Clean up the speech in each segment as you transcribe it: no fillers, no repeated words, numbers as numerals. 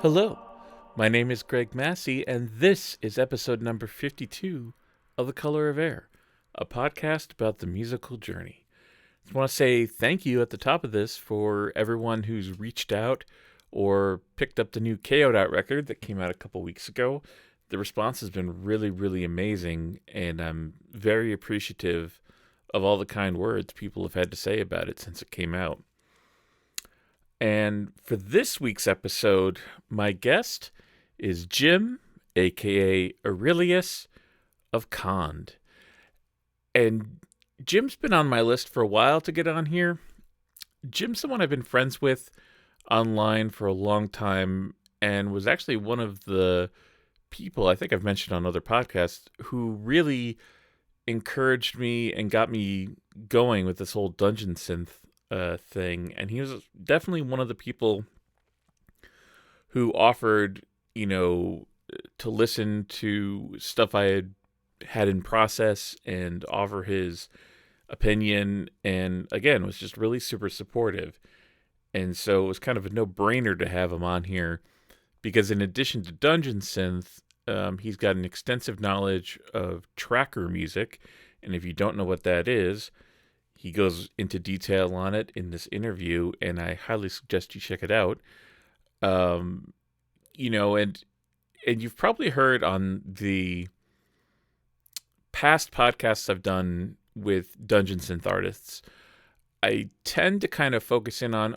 Hello, my name is Greg Massi, and this is episode number 52 of The Color of Air, a podcast about the musical journey. I just want to say thank you at the top of this for everyone who's reached out or picked up the new KO Dot record that came out a couple weeks ago. The response has been really, really amazing, and I'm very appreciative of all the kind words people have had to say about it since it came out. And for this week's episode, my guest is Jim, aka Arillius of Khand. And Jim's been on my list for a while to get on here. Jim's someone I've been friends with online for a long time and was actually one of the people I think I've mentioned on other podcasts who really encouraged me and got me going with this whole dungeon synth thing. And he was definitely one of the people who offered, to listen to stuff I had in process and offer his opinion. And again, was just really super supportive. And so it was kind of a no-brainer to have him on here because in addition to dungeon synth, he's got an extensive knowledge of tracker music. And if you don't know what that is, he goes into detail on it in this interview, and I highly suggest you check it out. Um, and you've probably heard on the past podcasts I've done with dungeon synth artists, I tend to kind of focus in on,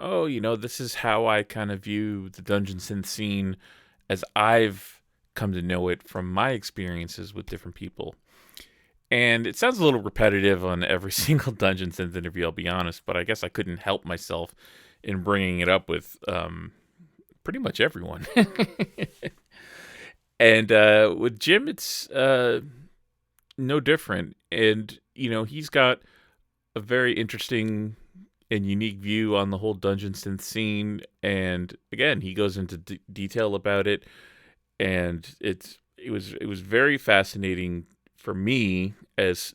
this is how I kind of view the dungeon synth scene as I've come to know it from my experiences with different people. And it sounds a little repetitive on every single dungeon synth interview, I'll be honest, but I guess I couldn't help myself in bringing it up with pretty much everyone. And with Jim, it's no different. And, he's got a very interesting and unique view on the whole dungeon synth scene. And again, he goes into detail about it. And it was very fascinating for me as,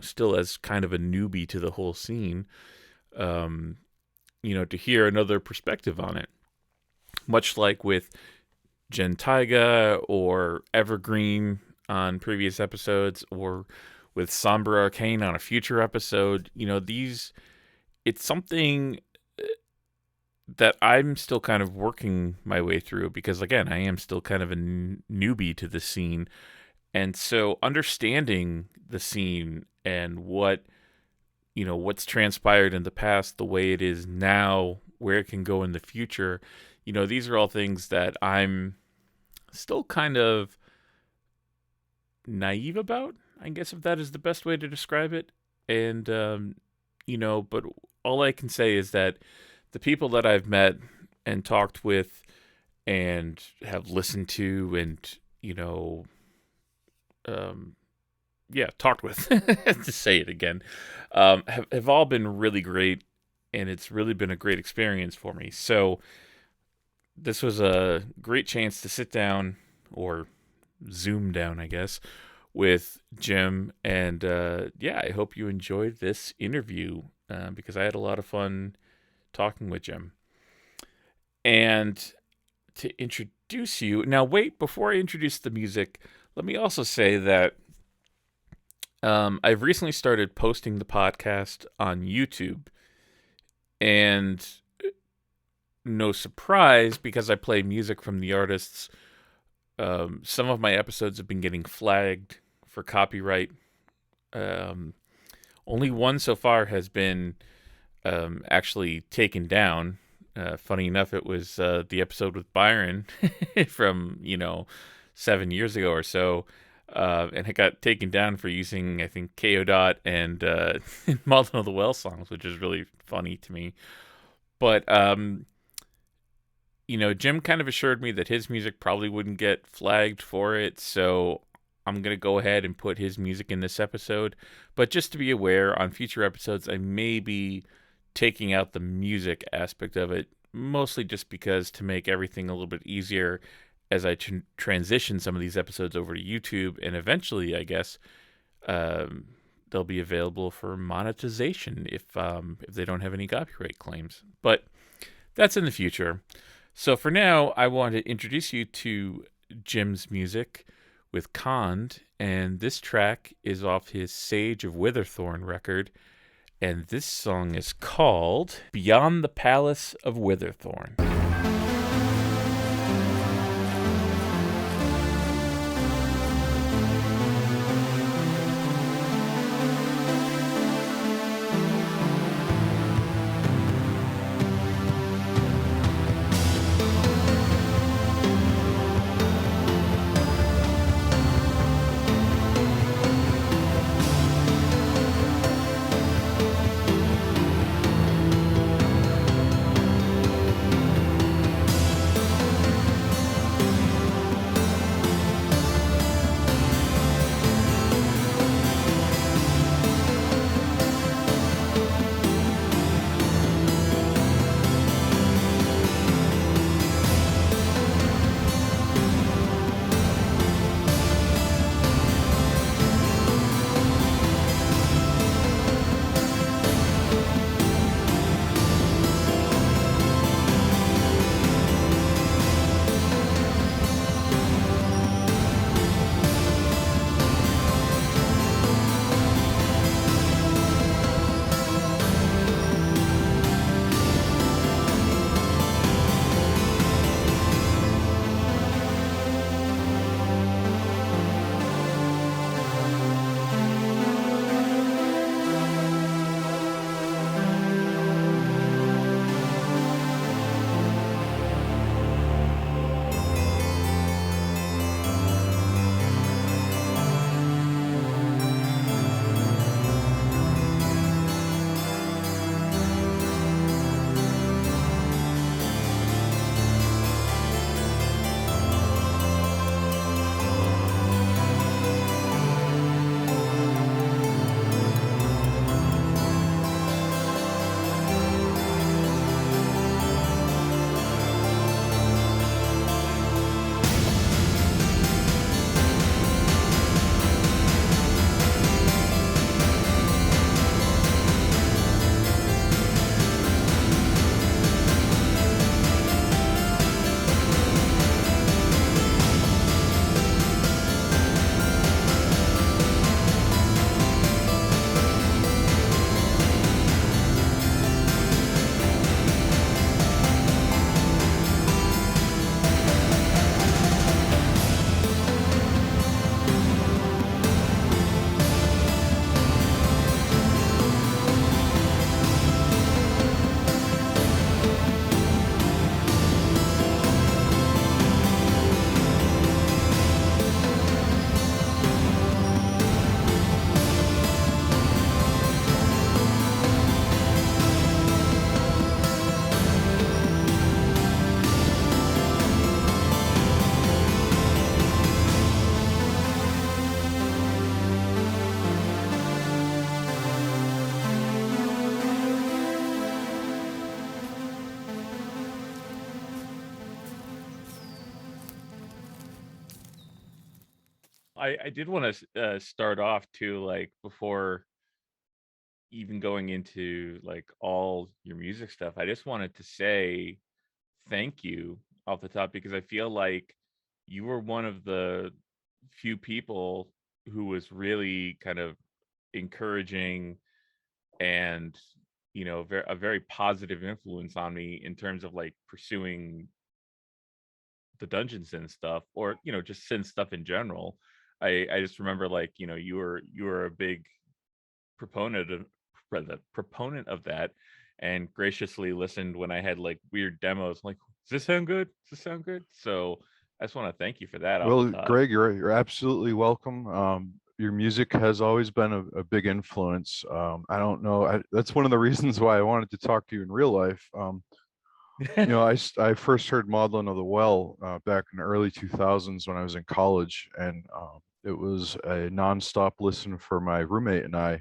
still as kind of a newbie to the whole scene, to hear another perspective on it. Much like with Jen Taiga or Evergreen on previous episodes, or with Somber Arcane on a future episode, it's something that I'm still kind of working my way through because, again, I am still kind of a newbie to the scene. And so understanding the scene and what's transpired in the past, the way it is now, where it can go in the future, these are all things that I'm still kind of naive about, I guess, if that is the best way to describe it. And, but all I can say is that the people that I've met and talked with and have listened to and, talked with, to say it again, have all been really great, and it's really been a great experience for me. So this was a great chance to sit down, or Zoom down, I guess, with Jim, and I hope you enjoyed this interview because I had a lot of fun talking with Jim. And to introduce you, now wait, before I introduce the music, let me also say that I've recently started posting the podcast on YouTube, and no surprise, because I play music from the artists, some of my episodes have been getting flagged for copyright. Only one so far has been actually taken down. Funny enough, it was the episode with Byron from, 7 years ago or so. And it got taken down for using, I think, KO Dot and Malden of the Well songs, which is really funny to me. But, Jim kind of assured me that his music probably wouldn't get flagged for it, so I'm going to go ahead and put his music in this episode. But just to be aware, on future episodes, I may be taking out the music aspect of it, mostly just because to make everything a little bit easier as I transition some of these episodes over to YouTube, and eventually, I guess, they'll be available for monetization if they don't have any copyright claims. But that's in the future. So for now, I want to introduce you to Jim's music with Khand, and this track is off his Sage of Witherthorn record, and this song is called Beyond the Palace of Witherthorn. I did want to start off too, like before even going into like all your music stuff. I just wanted to say thank you off the top because I feel like you were one of the few people who was really kind of encouraging and a very positive influence on me in terms of like pursuing the dungeons and stuff, or just synth stuff in general. I just remember, like, you were a big proponent of that, and graciously listened when I had like weird demos. Like, does this sound good? Does this sound good? So I just want to thank you for that off the Well, top. Greg, you're absolutely welcome. Your music has always been a big influence. I don't know. That's one of the reasons why I wanted to talk to you in real life. I first heard Maudlin of the Well back in the early 2000s when I was in college, and it was a nonstop listen for my roommate and I.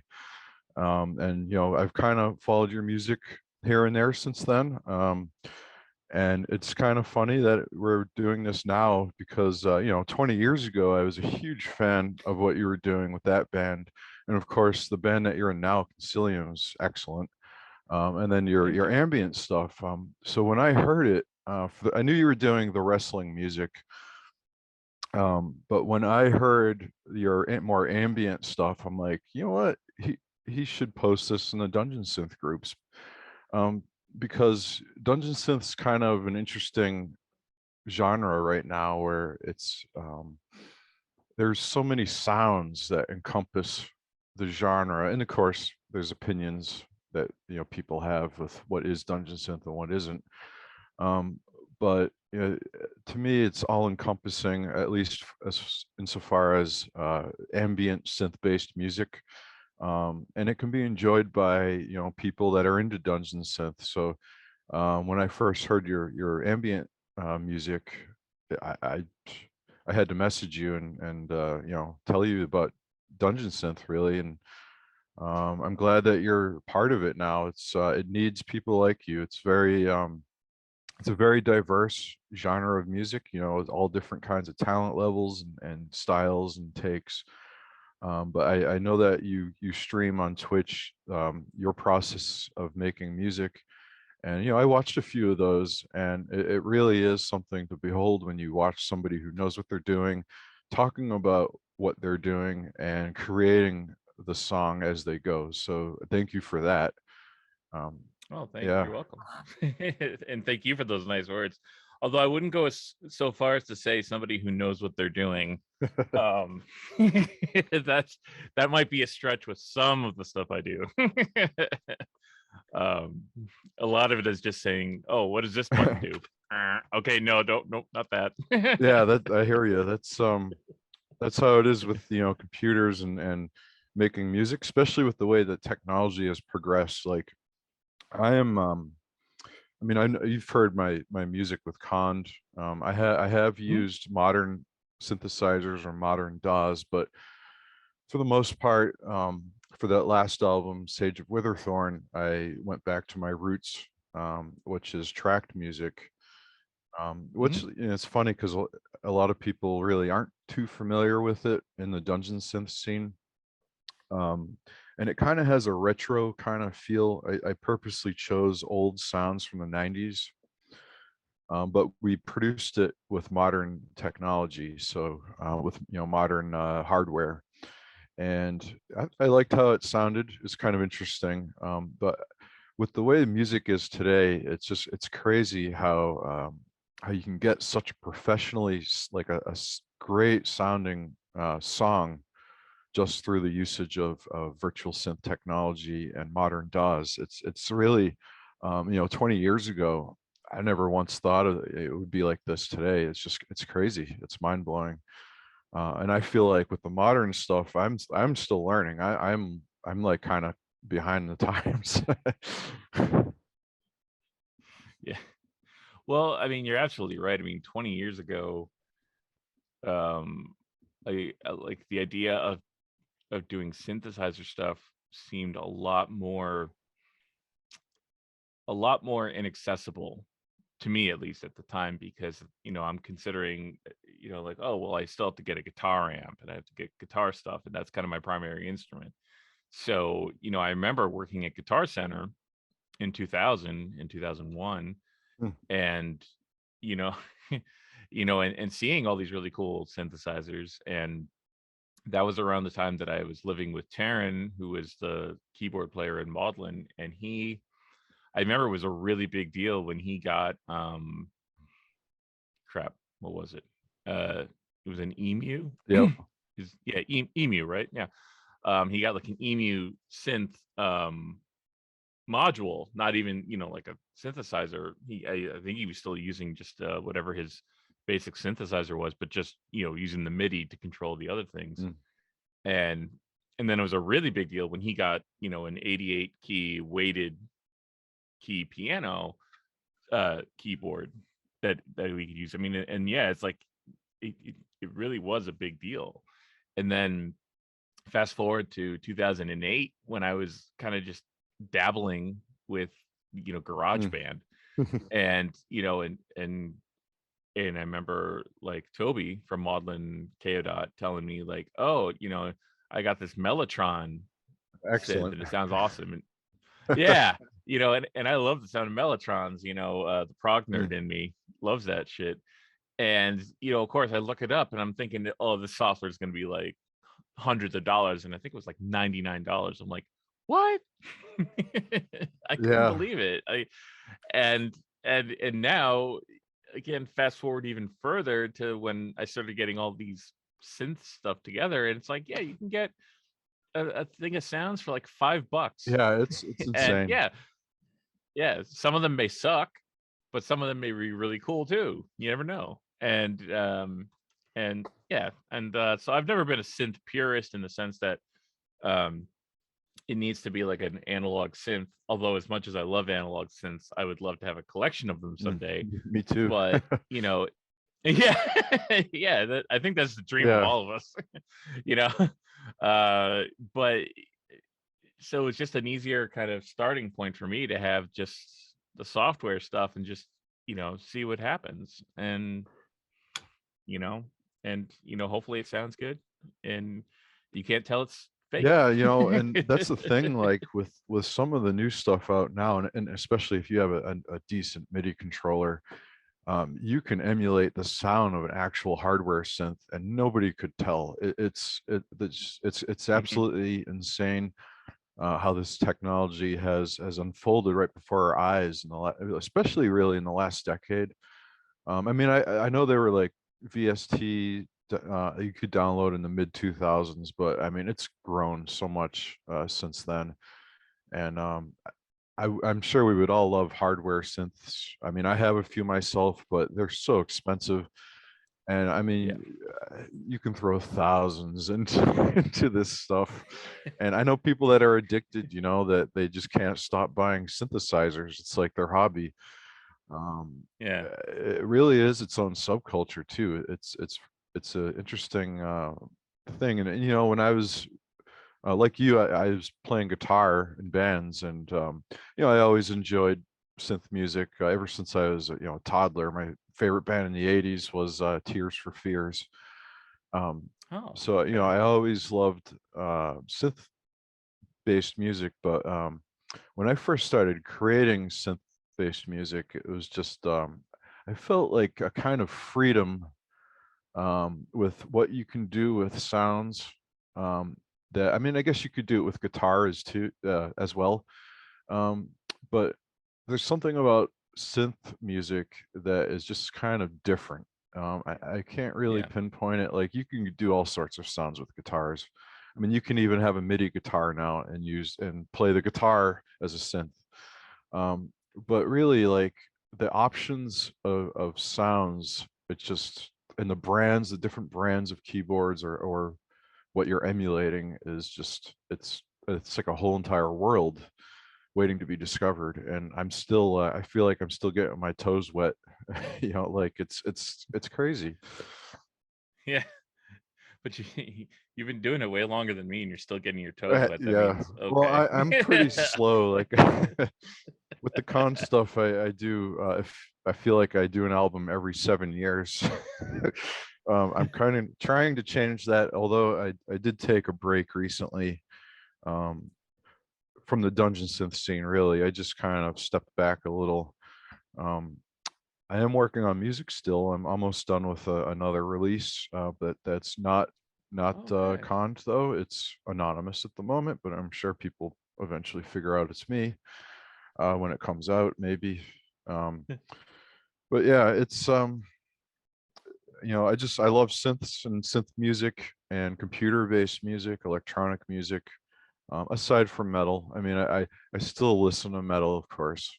And I've kind of followed your music here and there since then. And it's kind of funny that we're doing this now because 20 years ago I was a huge fan of what you were doing with that band, and of course the band that you're in now, Concilium, is excellent. And then your Thank your you. ambient stuff. So when I heard it, I knew you were doing the wrestling music, but when I heard your more ambient stuff, I'm like, you know what? He should post this in the Dungeon Synth groups, um, because Dungeon Synth's kind of an interesting genre right now, where there's so many sounds that encompass the genre, and of course, there's opinions that people have with what is Dungeon Synth and what isn't. Um, but to me, it's all encompassing, at least as insofar as ambient synth-based music, and it can be enjoyed by people that are into Dungeon Synth. So when I first heard your ambient music, I, I I had to message you and tell you about Dungeon Synth, really. And I'm glad that you're part of it now. It needs people like you. It's a very diverse genre of music, with all different kinds of talent levels and styles and takes. But I know that you stream on Twitch, your process of making music. And I watched a few of those, and it really is something to behold when you watch somebody who knows what they're doing, talking about what they're doing and creating the song as they go. So thank you for that. Um, Oh, yeah. you're welcome. And thank you for those nice words. Although I wouldn't go so far as to say somebody who knows what they're doing. Um, that might be a stretch with some of the stuff I do. um, a lot of it is just saying, "Oh, what does this button do?" Okay, no, don't, nope, not that. Yeah, that I hear you. That's how it is with computers and making music, especially with the way that technology has progressed. Like I am I mean, I know you've heard my music with Khand. I have used modern synthesizers or modern DAWs, but for the most part, for that last album, Sage of Witherthorn, I went back to my roots, which is tracked music. Which it's funny because a lot of people really aren't too familiar with it in the dungeon synth scene. Um, and it kind of has a retro kind of feel. I purposely chose old sounds from the 90s, but we produced it with modern technology, so with modern hardware. And I liked how it sounded. It's kind of interesting, but with the way music is today, it's crazy how you can get such a professionally like great sounding song just through the usage of virtual synth technology and modern DAWs. It's really 20 years ago, I never once thought it would be like this today. It's crazy. It's mind blowing. And I feel like with the modern stuff, I'm still learning. I'm like kind of behind the times. Yeah. Well, I mean, you're absolutely right. I mean, 20 years ago, um, like the idea of doing synthesizer stuff seemed a lot more inaccessible to me, at least at the time, because I'm considering, like, oh well, I still have to get a guitar amp and I have to get guitar stuff, and that's kind of my primary instrument. So I remember working at Guitar Center in 2000 and 2001, Hmm. and you know and seeing all these really cool synthesizers. And that was around the time that I was living with Taryn, who was the keyboard player in Maudlin. And I remember it was a really big deal when he got crap, what was it? It was an Emu. Yep. Yeah, Emu, right? Yeah. He got like an Emu synth module, not even like a synthesizer. I think he was still using just whatever his basic synthesizer was, but just using the MIDI to control the other things. Mm. And then it was a really big deal when he got an 88 key weighted key piano keyboard that we could use. I mean, and yeah, it's like it really was a big deal. And then fast forward to 2008, when I was kind of just dabbling with Mm. GarageBand. And and I remember like Toby from Maudlin Chaodot telling me like, oh, I got this Mellotron synth Excellent. and it sounds awesome. And yeah, and I love the sound of mellotrons. The prog nerd Mm. in me loves that shit. And of course, I look it up, and I'm thinking, oh, the software is going to be like hundreds of dollars, and I think it was like $99. I'm like, what? I couldn't Yeah. believe it. And now, again, fast forward even further to when I started getting all these synth stuff together, and it's like, yeah, you can get a thing of sounds for like $5. Yeah, it's And insane. yeah, some of them may suck, but some of them may be really cool too. You never know. And yeah, and so I've never been a synth purist in the sense that um it needs to be like an analog synth. Although, as much as I love analog synths, I would love to have a collection of them Mm, someday. me too. But yeah, yeah, I think that's the dream of Yeah. all of us. you know, but so it's just an easier kind of starting point for me to have just the software stuff and just see what happens. And you know hopefully it sounds good, and you can't tell it's fake. Yeah, and that's the thing, like with some of the new stuff out now, and especially if you have a decent MIDI controller, you can emulate the sound of an actual hardware synth, and nobody could tell. It's Mhm. absolutely insane how this technology has unfolded right before our eyes, especially really in the last decade. I mean, I know there were like VST you could download in the mid 2000s, but I mean it's grown so much since then, and I'm sure we would all love hardware synths. I mean, I have a few myself, but they're so expensive. And I Yeah. mean, you can throw thousands into into this stuff. And I know people that are addicted, that they just can't stop buying synthesizers. It's like their hobby. Um, Yeah. it really is its own subculture too. It's a interesting thing. And when I was like you, I was playing guitar in bands, and I always enjoyed synth music ever since I was a toddler. My favorite band in the '80s was Tears for Fears. Um, Oh, so okay. I always loved synth based music, but when I first started creating synth based music, it was just I felt like a kind of freedom with what you can do with sounds. Um, that I mean, I guess you could do it with guitars too, as well. Um, but there's something about synth music that is just kind of different. I can't really Yeah. pinpoint it. Like you can do all sorts of sounds with guitars. I mean, you can even have a MIDI guitar now and use and play the guitar as a synth. Um, but really, like the options of sounds, it's just and the different brands of keyboards or what you're emulating is just it's like a whole entire world waiting to be discovered. And I'm still I feel like I'm still getting my toes wet. Like it's crazy. Yeah. But you've been doing it way longer than me, and you're still getting your toes wet. That Yeah. means Well, okay. I'm pretty slow. Like with the con stuff, I do. If I feel like I do an album every 7 years. I'm kind of trying to change that. Although I did take a break recently um, from the dungeon synth scene. Really, I just kind of stepped back a little. Um, I am working on music still. I'm almost done with another release, but that's not Okay. conned though. It's anonymous at the moment, but I'm sure people eventually figure out it's me when it comes out, maybe. Um, but yeah, it's I love synths and synth music and computer-based music, electronic music. Aside from metal, I mean, I still listen to metal, of course.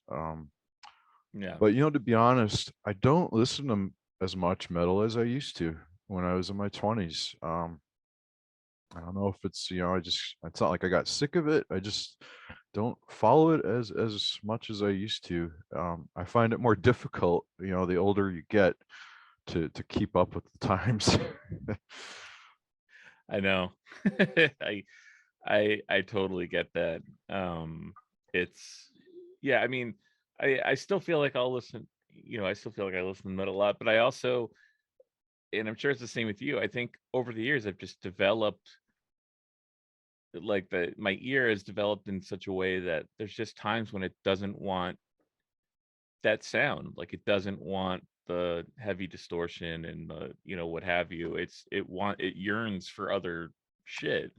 Yeah. But to be honest, I don't listen to as much metal as I used to when I was in my 20s. I don't know if it's it's not like I got sick of it. I just don't follow it as much as I used to. I find it more difficult, the older you get to keep up with the times. I know. I I totally get that. It's yeah. I mean, I still feel like I'll listen. I still feel like I listen to metal a lot, but I also, and I'm sure it's the same with you. I think over the years I've just developed like my ear is developed in such a way that there's just times when it doesn't want that sound. Like it doesn't want the heavy distortion and the, what have you. It yearns for other shit,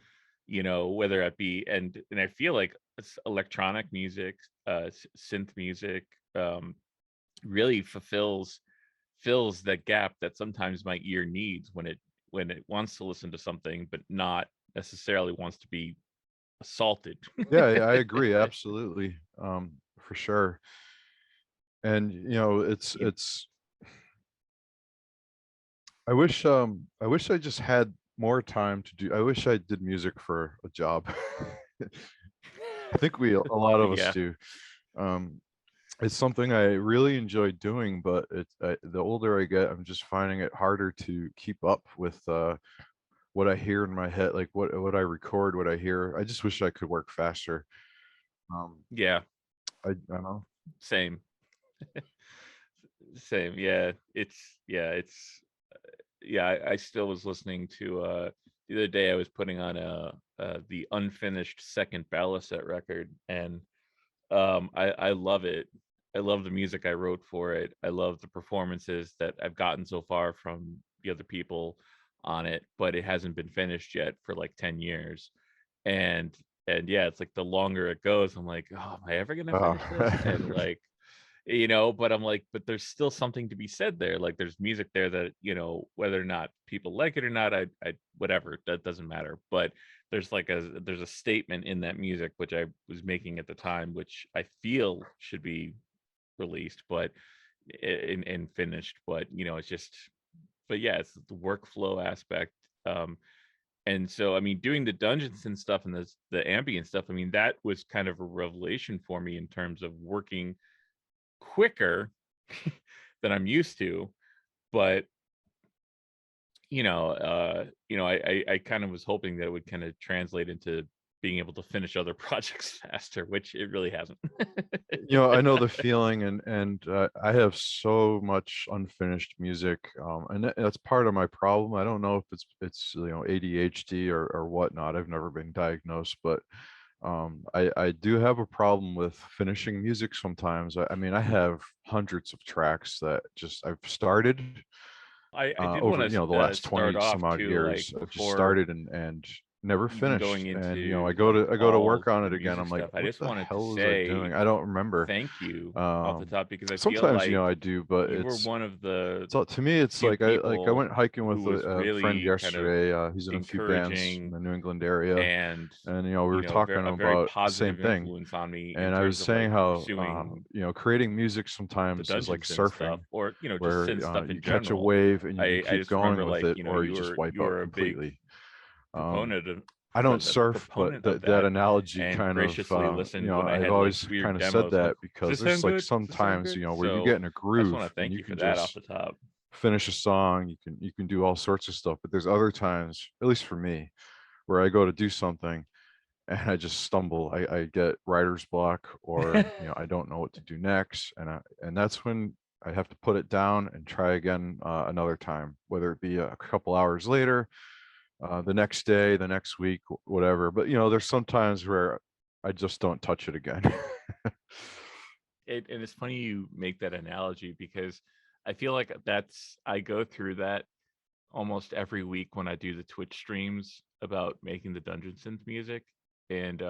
whether it be, and I feel like it's electronic music, synth music, um really fills that gap that sometimes my ear needs when it wants to listen to something but not necessarily wants to be assaulted. Yeah, I agree, absolutely, for sure. And You- it's I wish I just had more time to do. I wish I did music for a job. I think a lot of us yeah, do. Um, it's something I really enjoy doing, but the older I get, I'm just finding it harder to keep up with what I hear in my head, like what I record, what I hear. I just wish I could work faster. Um, yeah, I don't know. same. Same. Yeah, it's yeah, I still was listening to the other day I was putting on the unfinished second Ballast record, and I love it. I love the music I wrote for it. I love the performances that I've gotten so far from the other people on it, but it hasn't been finished yet for like 10 years. And yeah, it's like the longer it goes, I'm like, oh, am I ever gonna Uh, finish this? And like, but I'm like, but there's still something to be said there. Like there's music there that, whether or not people like it or not, I whatever, that doesn't matter. But there's a statement in that music which I was making at the time, which I feel should be released, but and finished. But it's just, but yeah, it's the workflow aspect. And so I mean, doing the dungeons and stuff and the ambient stuff, I mean, that was kind of a revelation for me in terms of working quicker than I'm used to. But I kind of was hoping that it would kind of translate into being able to finish other projects faster, which it really hasn't. I know the feeling, and I have so much unfinished music, and that's part of my problem. I don't know if it's ADHD or whatnot. I've never been diagnosed, but I do have a problem with finishing music sometimes. I mean, I have hundreds of tracks that just I've started I did over want the to last start 20 some off odd too, like years. I've just before started and never even going finished. And into I like go to all work on the it again. music I'm like, stuff. I what just the wanted to hell was I doing? say I don't remember. thank you off the Um, top because I feel sometimes like I do, but you were it's one of the so to me it's few like I people went hiking who with was a friend really kind of yesterday. He's in a few bands in encouraging the New England area, and and we were talking a very about the same positive thing. influence on me in And I was terms of saying like how pursuing creating music the sometimes is like dungeons and stuff, surfing, or just where synth stuff in you catch a general. wave and you I keep just going remember with like it, or you just wipe you out were a big completely. Um, proponent of I don't a surf, but proponent of that that, analogy and kind of, graciously listened when I I've had like always weird kind of said demos. I'm like, that does because this there's sound like good? Does this sound sometimes, good? where you get So in a I just want groove to and thank you you for can that off just the top. finish a song, you can do all sorts of stuff. But there's other times, at least for me, where I go to do something and I just stumble. I get writer's block, or I don't know what to do next, and that's when I have to put it down and try again another time, whether it be a couple hours later, the next day, the next week, whatever. But there's sometimes where I just don't touch it again. And it's funny you make that analogy because I feel like I go through that almost every week when I do the Twitch streams about making the dungeon synth music. And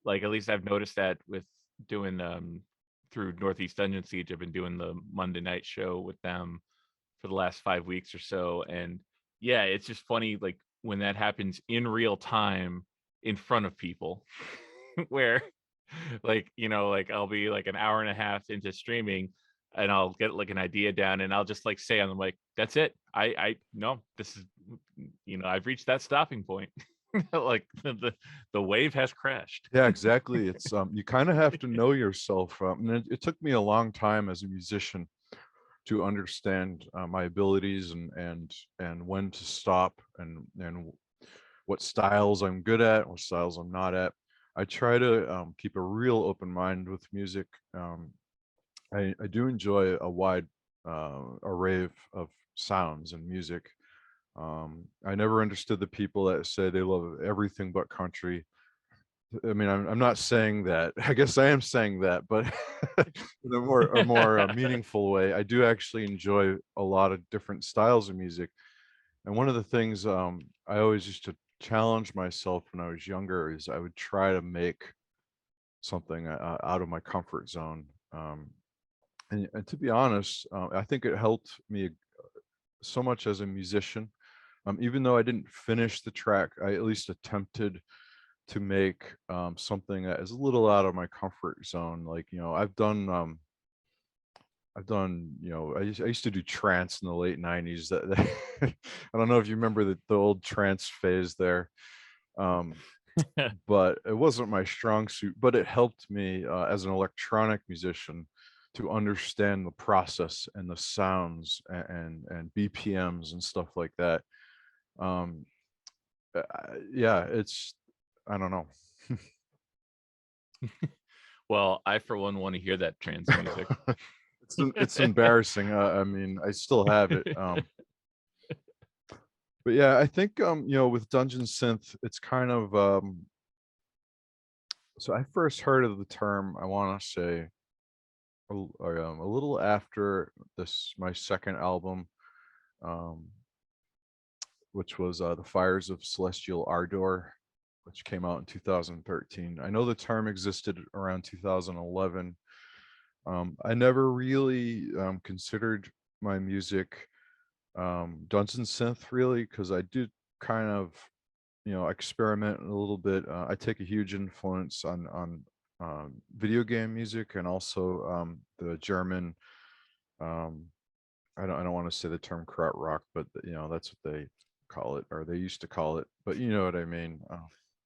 like at least I've noticed that with doing through Northeast Dungeon Siege, I've been doing the Monday night show with them for the last 5 weeks or so. And yeah, it's just funny like when that happens in real time in front of people where like like I'll be like an hour and a half into streaming and I'll get like an idea down and I'll just like say on the mic, that's it. I no, this is I've reached that stopping point. Like the wave has crashed. Yeah, exactly. It's you kind of have to know yourself. And it took me a long time as a musician to understand my abilities, and when to stop, and what styles I'm good at, what styles I'm not at. I try to keep a real open mind with music. I do enjoy a wide array of sounds and music. I never understood the people that say they love everything but country. I mean, I'm not saying that. I guess I am saying that, but in a more meaningful way. I do actually enjoy a lot of different styles of music. And one of the things I always used to challenge myself when I was younger is I would try to make something out of my comfort zone. And to be honest, I think it helped me so much as a musician. Even though I didn't finish the track, I at least attempted to make something that is a little out of my comfort zone. Like, I used to do trance in the late 90s. I don't know if you remember the old trance phase there. Um, but it wasn't my strong suit, but it helped me as an electronic musician to understand the process and the sounds and BPMs and stuff like that. Um, yeah, it's I don't know. Well, I for one want to hear that trance music. It's embarrassing. I mean, I still have it. But yeah, I think with Dungeon Synth, it's kind of so I first heard of the term, I want to say a little after this my second album, um, which was The Fires of Celestial Ardour, which came out in 2013. I know the term existed around 2011. I never really considered my music dungeon synth really, because I do kind of experiment a little bit. I take a huge influence on video game music, and also the German. Um, I don't want to say the term krautrock, but that's what they call it, or they used to call it. But you know what I mean.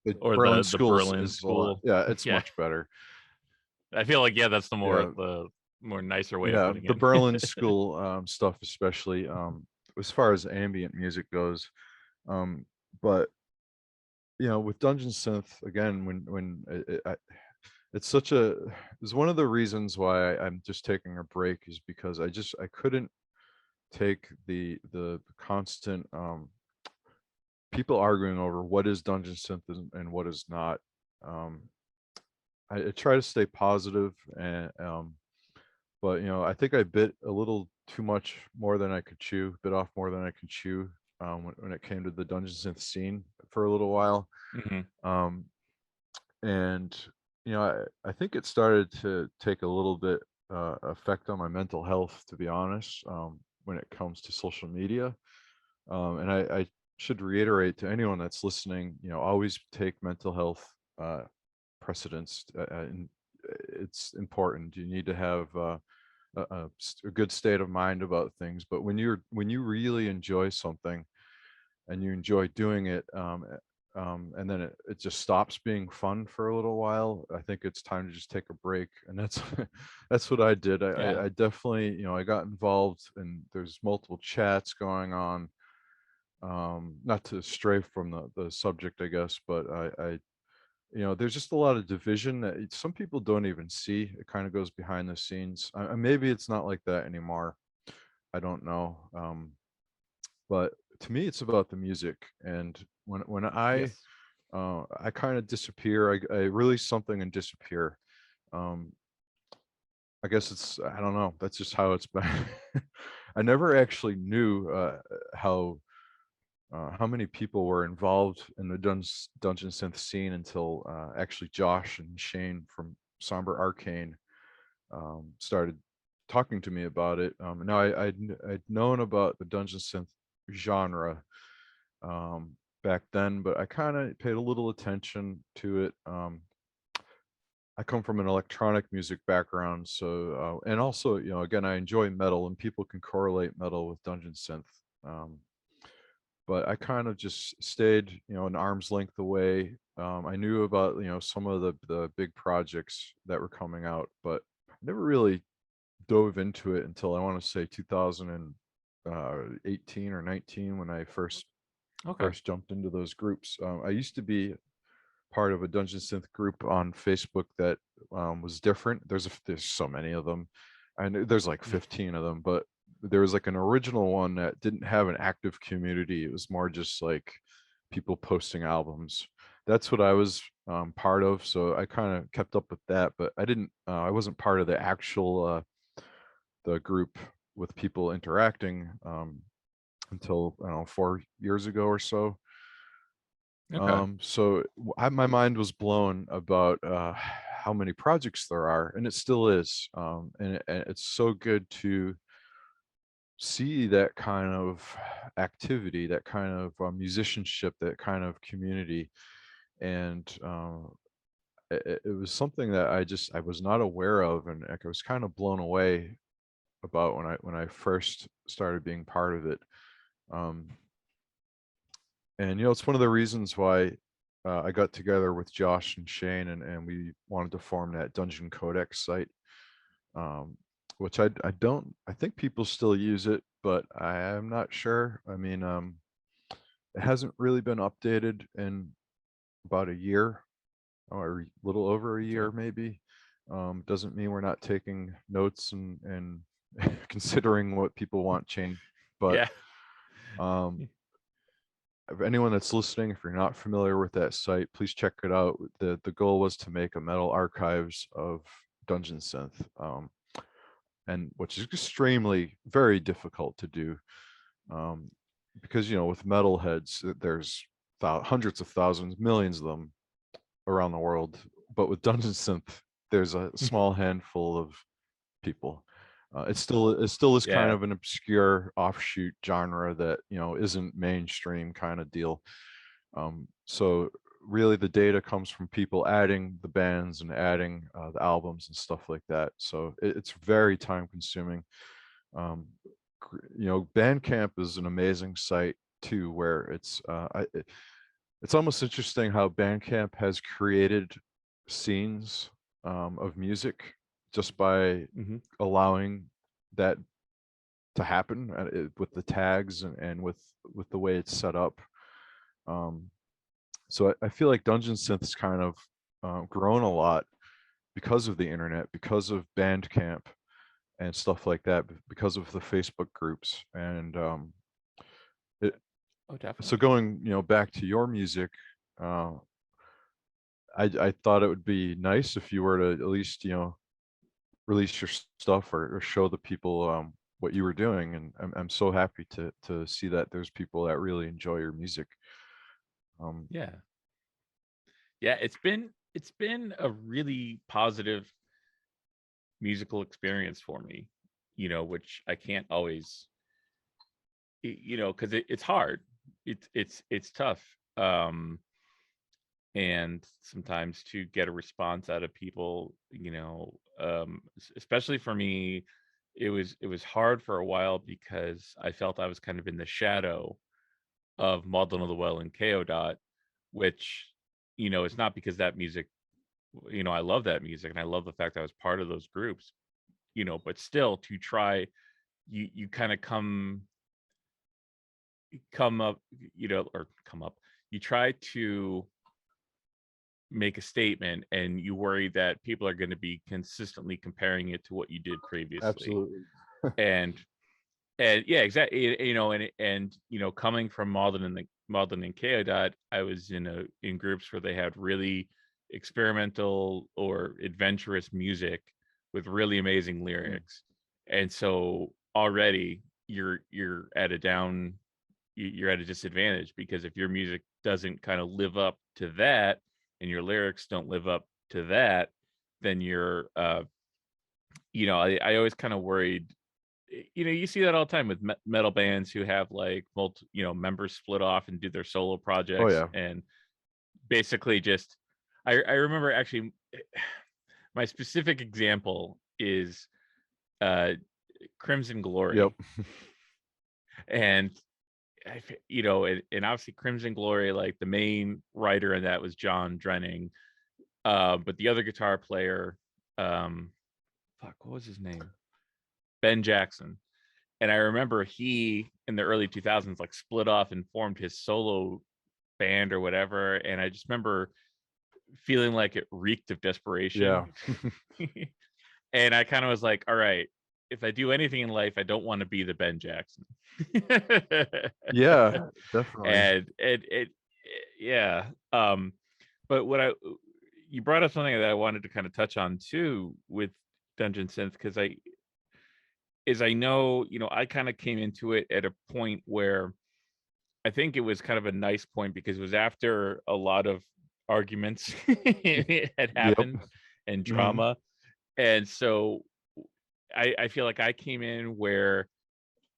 The Or Berlin the schools Berlin is a lot. school. Yeah, it's Yeah. much better. I feel like that's Yeah, the more nicer way of yeah, putting the it. Berlin school stuff, especially as far as ambient music goes. Um, but with Dungeon Synth again, it's such a it's one of the reasons why I'm just taking a break, is because I couldn't take the constant people arguing over what is Dungeon Synth and what is not. Um, I try to stay positive, and but I think I bit a little too much more than I could chew, bit off more than I can chew when it came to the Dungeon Synth scene for a little while. Mhm. Um, and I think it started to take a little bit effect on my mental health, to be honest, when it comes to social media. And I should reiterate to anyone that's listening, always take mental health precedence. And it's important. You need to have a good state of mind about things. But when you really enjoy something and you enjoy doing it, and then it just stops being fun for a little while, I think it's time to just take a break. And that's that's what I did. Yeah. I definitely, I got involved, and there's multiple chats going on. Not to stray from the subject, I guess, but there's just a lot of division that some people don't even see. It kind of goes behind the scenes. Maybe it's not like that anymore. I don't know. But to me, it's about the music. And when Yes. I kind of disappear, I release something and disappear. Um, I guess I don't know. That's just how it's been. I never actually knew how many people were involved in the dungeon synth scene until actually Josh and Shane from Somber Arcane started talking to me about it. Now I'd known about the dungeon synth genre back then, but I kind of paid a little attention to it. I come from an electronic music background, so and also, again, I enjoy metal, and people can correlate metal with dungeon synth. Um, but I kind of just stayed, an arm's length away. I knew about, some of the big projects that were coming out, but I never really dove into it until I want to say 2018 or 19, when I Okay. first jumped into those groups. I used to be part of a dungeon synth group on Facebook that was different. There's so many of them. I know there's like 15 of them, but there was like an original one that didn't have an active community. It was more just like people posting albums. That's what I was part of. So I kind of kept up with that, but I wasn't part of the actual the group with people interacting until I don't know 4 years ago or so. Okay. So my mind was blown about how many projects there are, and it still is. And it's so good to see that kind of activity, that kind of musicianship, that kind of community. And it was something that I was not aware of, and like, I was kind of blown away about when I first started being part of it. Um, and it's one of the reasons why I got together with Josh and Shane, and we wanted to form that Dungeon Codex site, which I think people still use it, but I am not sure. I mean, it hasn't really been updated in about a year, or a little over a year, Okay. maybe. Doesn't mean we're not taking notes and considering what people want changed, but Yeah. um, if anyone that's listening, if you're not familiar with that site, please check it out. The goal was to make a metal archives of Dungeon Synth, and which is extremely very difficult to do, um, because with metalheads, there's hundreds of thousands, millions of them around the world, but with Dungeon Synth, there's a small handful of people. It still is kind Yeah. of an obscure offshoot genre that isn't mainstream kind of deal. So really, the data comes from people adding the bands and adding the albums and stuff like that. So it's very time consuming. Um, Bandcamp is an amazing site too, where it's almost interesting how Bandcamp has created scenes of music just by Hmm. allowing that to happen, with the tags and with the way it's set up. Um, so I feel like Dungeon Synth's kind of grown a lot because of the internet, because of Bandcamp and stuff like that, because of the Facebook groups. And it, Oh, so definitely. going back to your music, uh, I thought it would be nice if you were to at least release your stuff, or show the people what you were doing. And I'm so happy to see that there's people that really enjoy your music. Um, Yeah. Yeah. It's been a really positive musical experience for me, which I can't always, because it's hard. It's tough. Um, and sometimes to get a response out of people, especially for me, it was hard for a while because I felt I was kind of in the shadow of Maudlin of the Well and KO Dot, which, it's not because that music, I love that music and I love the fact that I was part of those groups, but still to try, you kind of come up, or come up, you try to make a statement and you worry that people are going to be consistently comparing it to what you did previously. Absolutely. And yeah, exactly. And coming from Malden and Chaodot, I was in groups where they had really experimental or adventurous music with really amazing lyrics. And so already you're at a you're at a disadvantage, because if your music doesn't kind of live up to that and your lyrics don't live up to that, then you're I always kind of worried. You see that all the time with metal bands who have like members split off and do their solo Oh projects, yeah. and basically just I remember actually my specific example is uh Crimson Yep. Glory. And and obviously Crimson Glory, like the main writer in that was John Drenning, but the other guitar player, um fuck, what was his name? Ben Jackson. And I remember he in the early 2000s like split off and formed his solo band or whatever, and I just remember feeling like it reeked of Yeah. desperation. And I kind of was like, all right, if I do anything in life, I don't want to be the Ben Jackson. Yeah, definitely. And it yeah. But you brought up something that I wanted to kind of touch on too with Dungeon Synth, because I know, I kind of came into it at a point where I think it was kind of a nice point, because it was after a lot of arguments had Yep. happened and Hmm. drama. And so I feel like I came in where,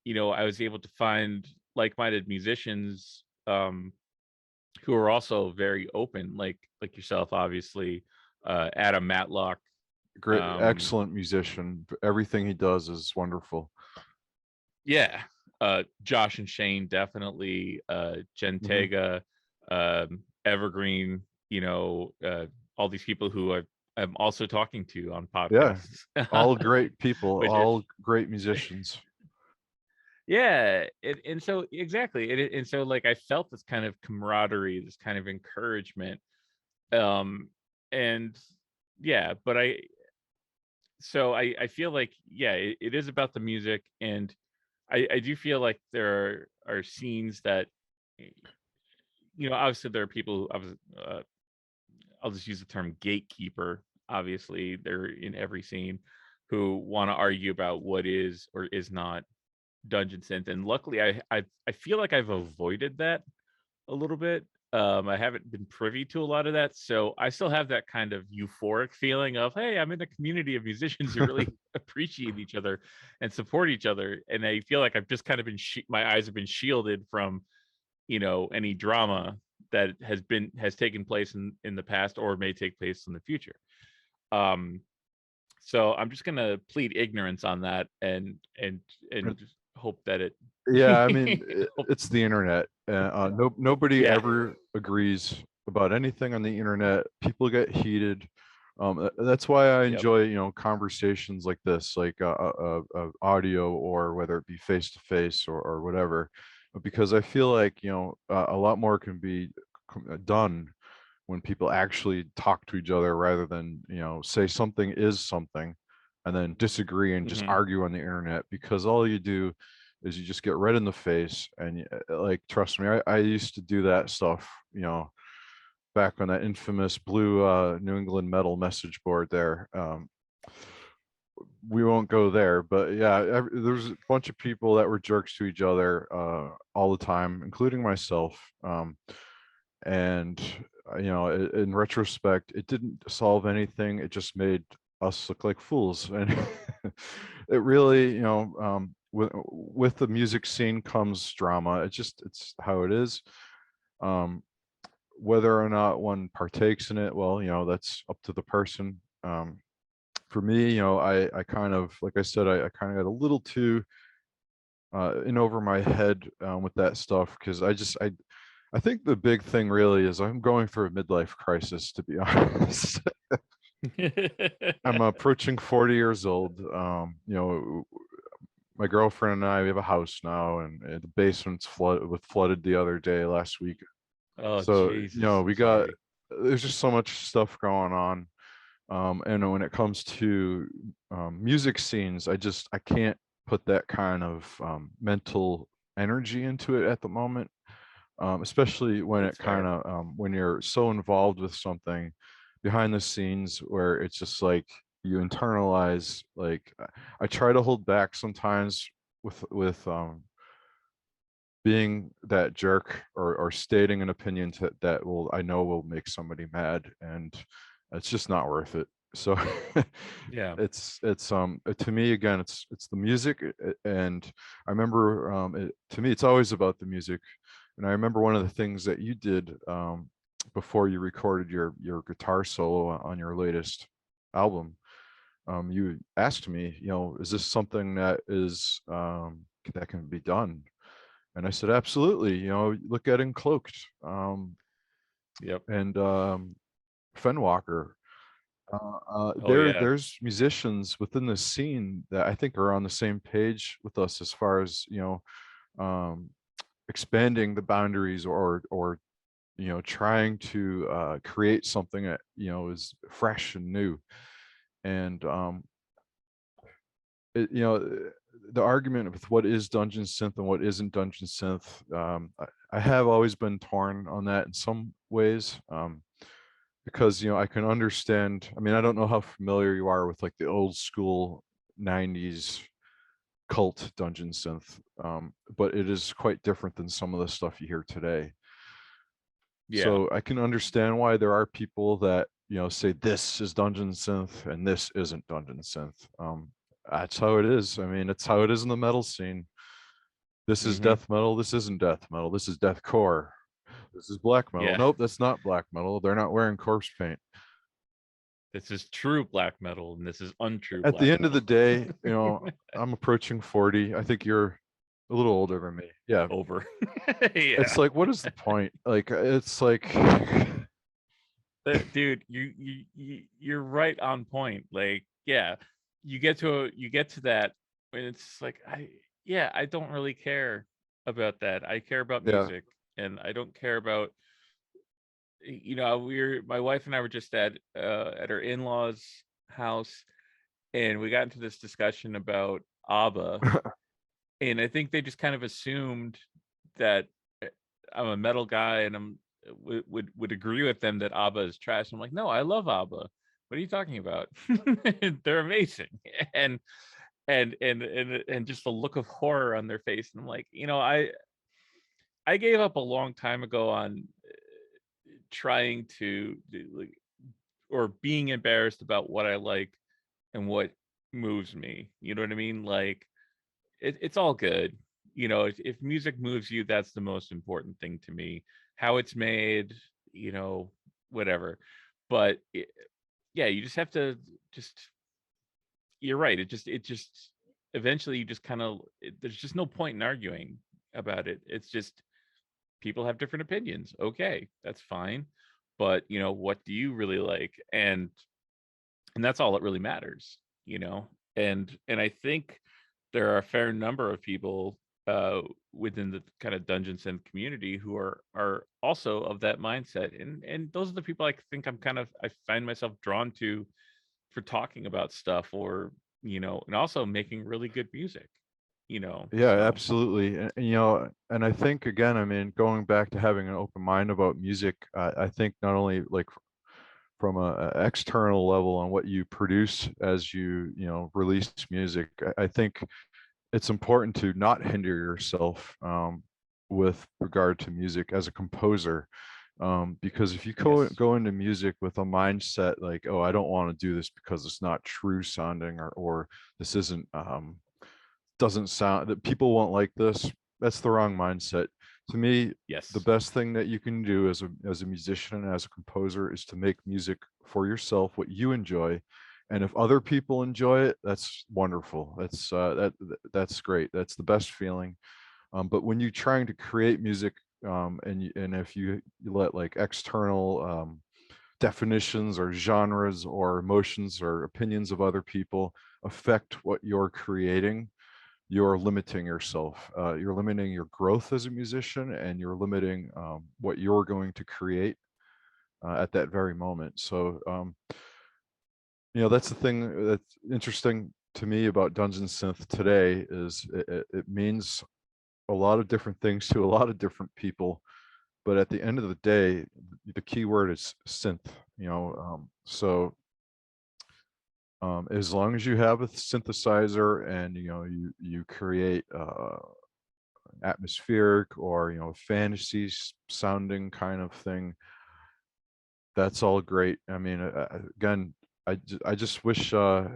I was able to find like-minded musicians, who are also very open, like yourself, obviously, Adam Matlock. Great, um excellent musician. Everything he does is wonderful. yeah, Josh and Shane, definitely, Jen Hmm. Tega, Evergreen, all these people who I'm also talking to on Yeah, podcasts. all great people, Which is, all great musicians. yeah, and so exactly, and so like I felt this kind of camaraderie, this kind of encouragement, and yeah, but I feel like, yeah, it is about the music. And I do feel like there are scenes that, obviously there are people who, I'll just use the term gatekeeper. Obviously, they're in every scene, who want to argue about what is or is not dungeon synth. And luckily, I feel like I've avoided that a little bit. I haven't been privy to a lot of that, so I still have that kind of euphoric feeling of, hey, I'm in a community of musicians who really appreciate each other and support each other. And I feel like I've just kind of been my eyes have been shielded from, any drama that has taken place in the past or may take place in the future. Um, so I'm just gonna plead ignorance on that, and just hope that Yeah, I mean, it hope, it's the internet. No, nobody yeah. ever agrees about anything on the internet. People get heated. That's why I Yep. enjoy, conversations like this, like audio, or whether it be face to face or whatever, because I feel like, a lot more can be done when people actually talk to each other, rather than, say something is something and then disagree and just Hmm. argue on the internet, because all you do is you just get red in the face. And like, trust me, I used to do that stuff, back on that infamous blue New England metal message board there. We won't go there, but yeah, there's a bunch of people that were jerks to each other all the time, including myself. And in retrospect, it didn't solve anything. It just made us look like fools. And it really, with the music scene comes drama. It's how it is. um Whether or not one partakes in it, well, that's up to the person. For me, I kind of, like I said, I kind of got a little too in over my head with that stuff, because I think the big thing really is I'm going through a midlife crisis, to be honest. I'm approaching 40 years old. My girlfriend and I, we have a house now, and the basement's flooded the other day, last week. Oh, So, Jesus, I'm we got, sorry. there's just so much stuff going on. And when it comes to music scenes, I can't put that kind of mental energy into it at the moment. Especially when it That's kind fair. of when you're so involved with something behind the scenes, where it's just like you internalize. Like, I try to hold back sometimes with being that jerk, or stating an opinion that I know will make somebody mad, and it's just not worth it. So Yeah. it's to me, again, it's the music. And I remember, to me, it's always about the music. And I remember one of the things that you did before you recorded your guitar solo on your latest album. You asked me, is this something that can be done? And I said, absolutely. Look at Uncloaked, Yep. and Fenwalker. Oh, yeah. There's musicians within the scene that I think are on the same page with us, as far as, um, expanding the boundaries, or trying to create something that is fresh and new. And the argument with what is dungeon synth and what isn't dungeon synth, I have always been torn on that in some ways, because I can understand. I mean, I don't know how familiar you are with like the old school 90s cult dungeon synth, but it is quite different than some of the stuff you hear today. Yeah. So I can understand why there are people that say this is dungeon synth and this isn't dungeon synth. That's how it is. I mean, it's how it is in the metal scene. This is death metal. This isn't death metal. This is deathcore. This is black metal. Yeah. Nope, that's not black metal. They're not wearing corpse paint. This is true black metal, and this is untrue. At the end of the metal. day, I'm approaching 40. I think you're a little older than me. Yeah. Over. Yeah. It's like, what is the point? Like, it's like, dude, you're right on point. Like, yeah, you get to that, and it's like, I don't really care about that. I care about music, and I don't care about, my wife and I were just at her in-laws' house, and we got into this discussion about ABBA, and I think they just kind of assumed that I'm a metal guy and I'm would agree with them that ABBA is trash. I'm like, no, I love ABBA. What are you talking about? They're amazing. And just the look of horror on their face. And I'm like, I gave up a long time ago on trying to or being embarrassed about what I like and what moves me. You know what I mean? Like, it's all good. If music moves you, that's the most important thing to me. How it's made, whatever. But you just have to you're right. It just eventually you just kind of, there's just no point in arguing about it. It's just people have different opinions. Okay, that's fine. But what do you really like? And that's all that really matters, and I think there are a fair number of people within the kind of dungeon synth community who are also of that mindset, and those are the people I think I find myself drawn to for talking about stuff, or and also making really good music. Yeah, so. absolutely. And I think, again, I mean, going back to having an open mind about music, I think not only like from a external level on what you produce as you release music, I think it's important to not hinder yourself with regard to music as a composer, because if you go into music with a mindset like, oh, I don't want to do this because it's not true sounding, or this isn't doesn't sound, that people won't like this, that's the wrong mindset. To me, the best thing that you can do as a musician and as a composer is to make music for yourself, what you enjoy. And if other people enjoy it, that's wonderful. That's great. That's the best feeling. But when you're trying to create music, and if you let like external definitions or genres or emotions or opinions of other people affect what you're creating, you're limiting yourself. You're limiting your growth as a musician, and you're limiting what you're going to create at that very moment. So, that's the thing that's interesting to me about dungeon synth today, is it means a lot of different things to a lot of different people. But at the end of the day, the key word is synth, so as long as you have a synthesizer and you create atmospheric or fantasy sounding kind of thing, that's all great. I mean, again, I just wish, I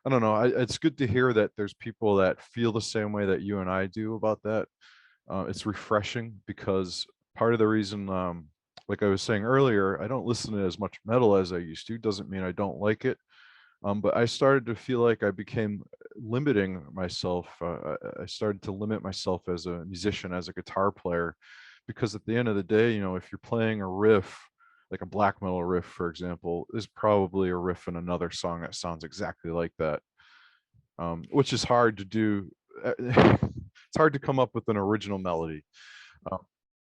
don't know, it's good to hear that there's people that feel the same way that you and I do about that. It's refreshing, because part of the reason, like I was saying earlier, I don't listen to as much metal as I used to. Doesn't mean I don't like it. But I started to feel like I became limiting myself. I started to limit myself as a musician, as a guitar player, because at the end of the day, if you're playing a riff, like a black metal riff, for example, there's probably a riff in another song that sounds exactly like that, which is hard to do. It's hard to come up with an original melody.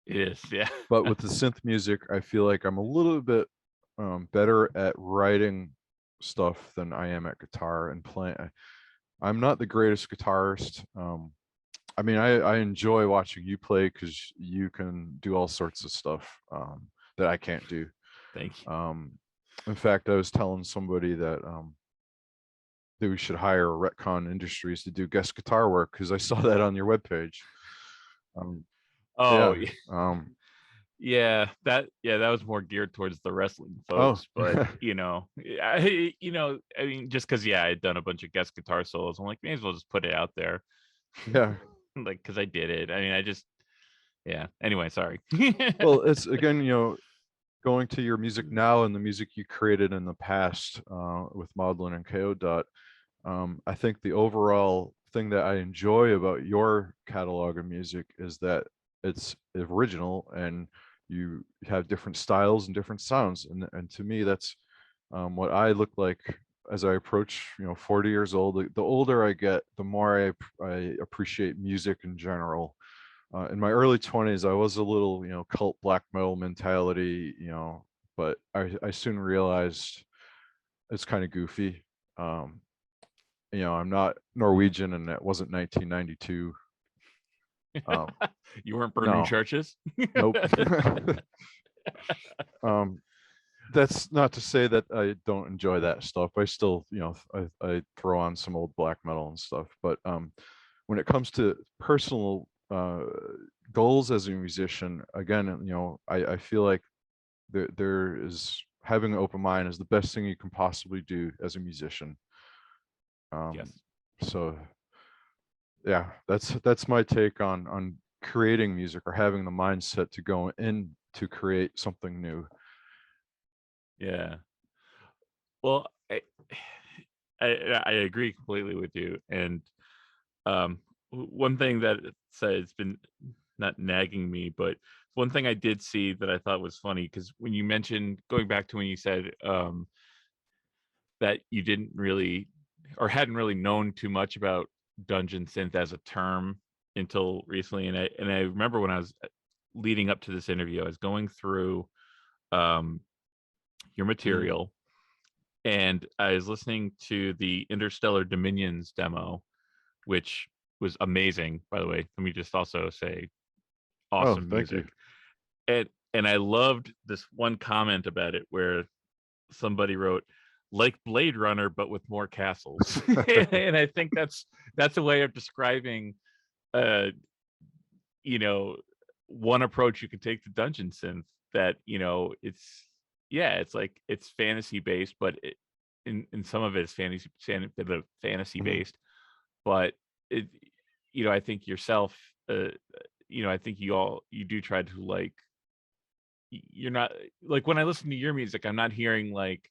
It is, yeah. But with the synth music, I feel like I'm a little bit better at writing stuff than I am at guitar and playing. I'm not the greatest guitarist. I mean, I enjoy watching you play because you can do all sorts of stuff that I can't do. Thank you. In fact, I was telling somebody that that we should hire Ret Con Industries to do guest guitar work because I saw that on your webpage. Oh, Yeah. that was more geared towards the wrestling Oh. folks, but I mean, just because I had done a bunch of guest guitar solos, I'm like, may as well just put it out there. Yeah. Like, because I did it. I mean, anyway, sorry. Well, it's again, going to your music now and the music you created in the past with Maudlin and KO Dot. I think the overall thing that I enjoy about your catalog of music is that it's original and you have different styles and different sounds. And to me, that's what I look like as I approach, 40 years old. The older I get, the more I appreciate music in general. In my early 20s, I was a little, cult black metal mentality, but I soon realized it's kind of goofy. I'm not Norwegian, and it wasn't 1992. You weren't burning No. churches? Nope. That's not to say that I don't enjoy that stuff. I still, I throw on some old black metal and stuff. But when it comes to personal goals as a musician, again, I feel like there is having an open mind is the best thing you can possibly do as a musician. Yes. So yeah, that's my take on creating music or having the mindset to go in to create something new. Yeah. Well, I agree completely with you. And one thing that it's been not nagging me, but one thing I did see that I thought was funny, because when you mentioned, going back to when you said that you didn't really or hadn't really known too much about dungeon synth as a term until recently, and I remember when I was leading up to this interview, I was going through your material, and I was listening to the Interstellar Dominions demo, which was amazing, by the way. Let me just also say, awesome thank music. you. And I loved this one comment about it where somebody wrote, like Blade Runner, but with more castles. And I think that's a way of describing one approach you can take to dungeon synth, that it's like it's fantasy based, but in some of it is fantasy based, but it I think yourself, I think you do try to, like, you're not, like, when I listen to your music, I'm not hearing like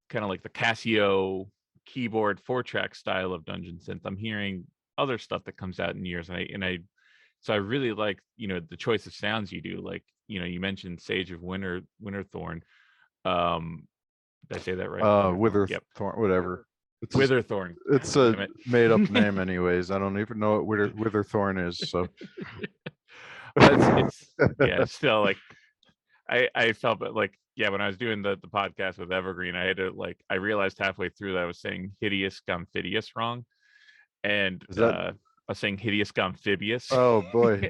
kind of like the Casio keyboard 4-track style of dungeon synth. I'm hearing other stuff that comes out in years, so I really like the choice of sounds you do. Like, you mentioned Sage of Witherthorn. Did I say that right? Witherthorn, Yep. whatever. It's Witherthorn. It's a made up name, anyways. I don't even know what Witherthorn is. So it's still like I felt like, when I was doing the podcast with Evergreen, I had to, like, I realized halfway through that I was saying hideous gomphidius wrong, and I was saying hideous gomphibious. Oh boy.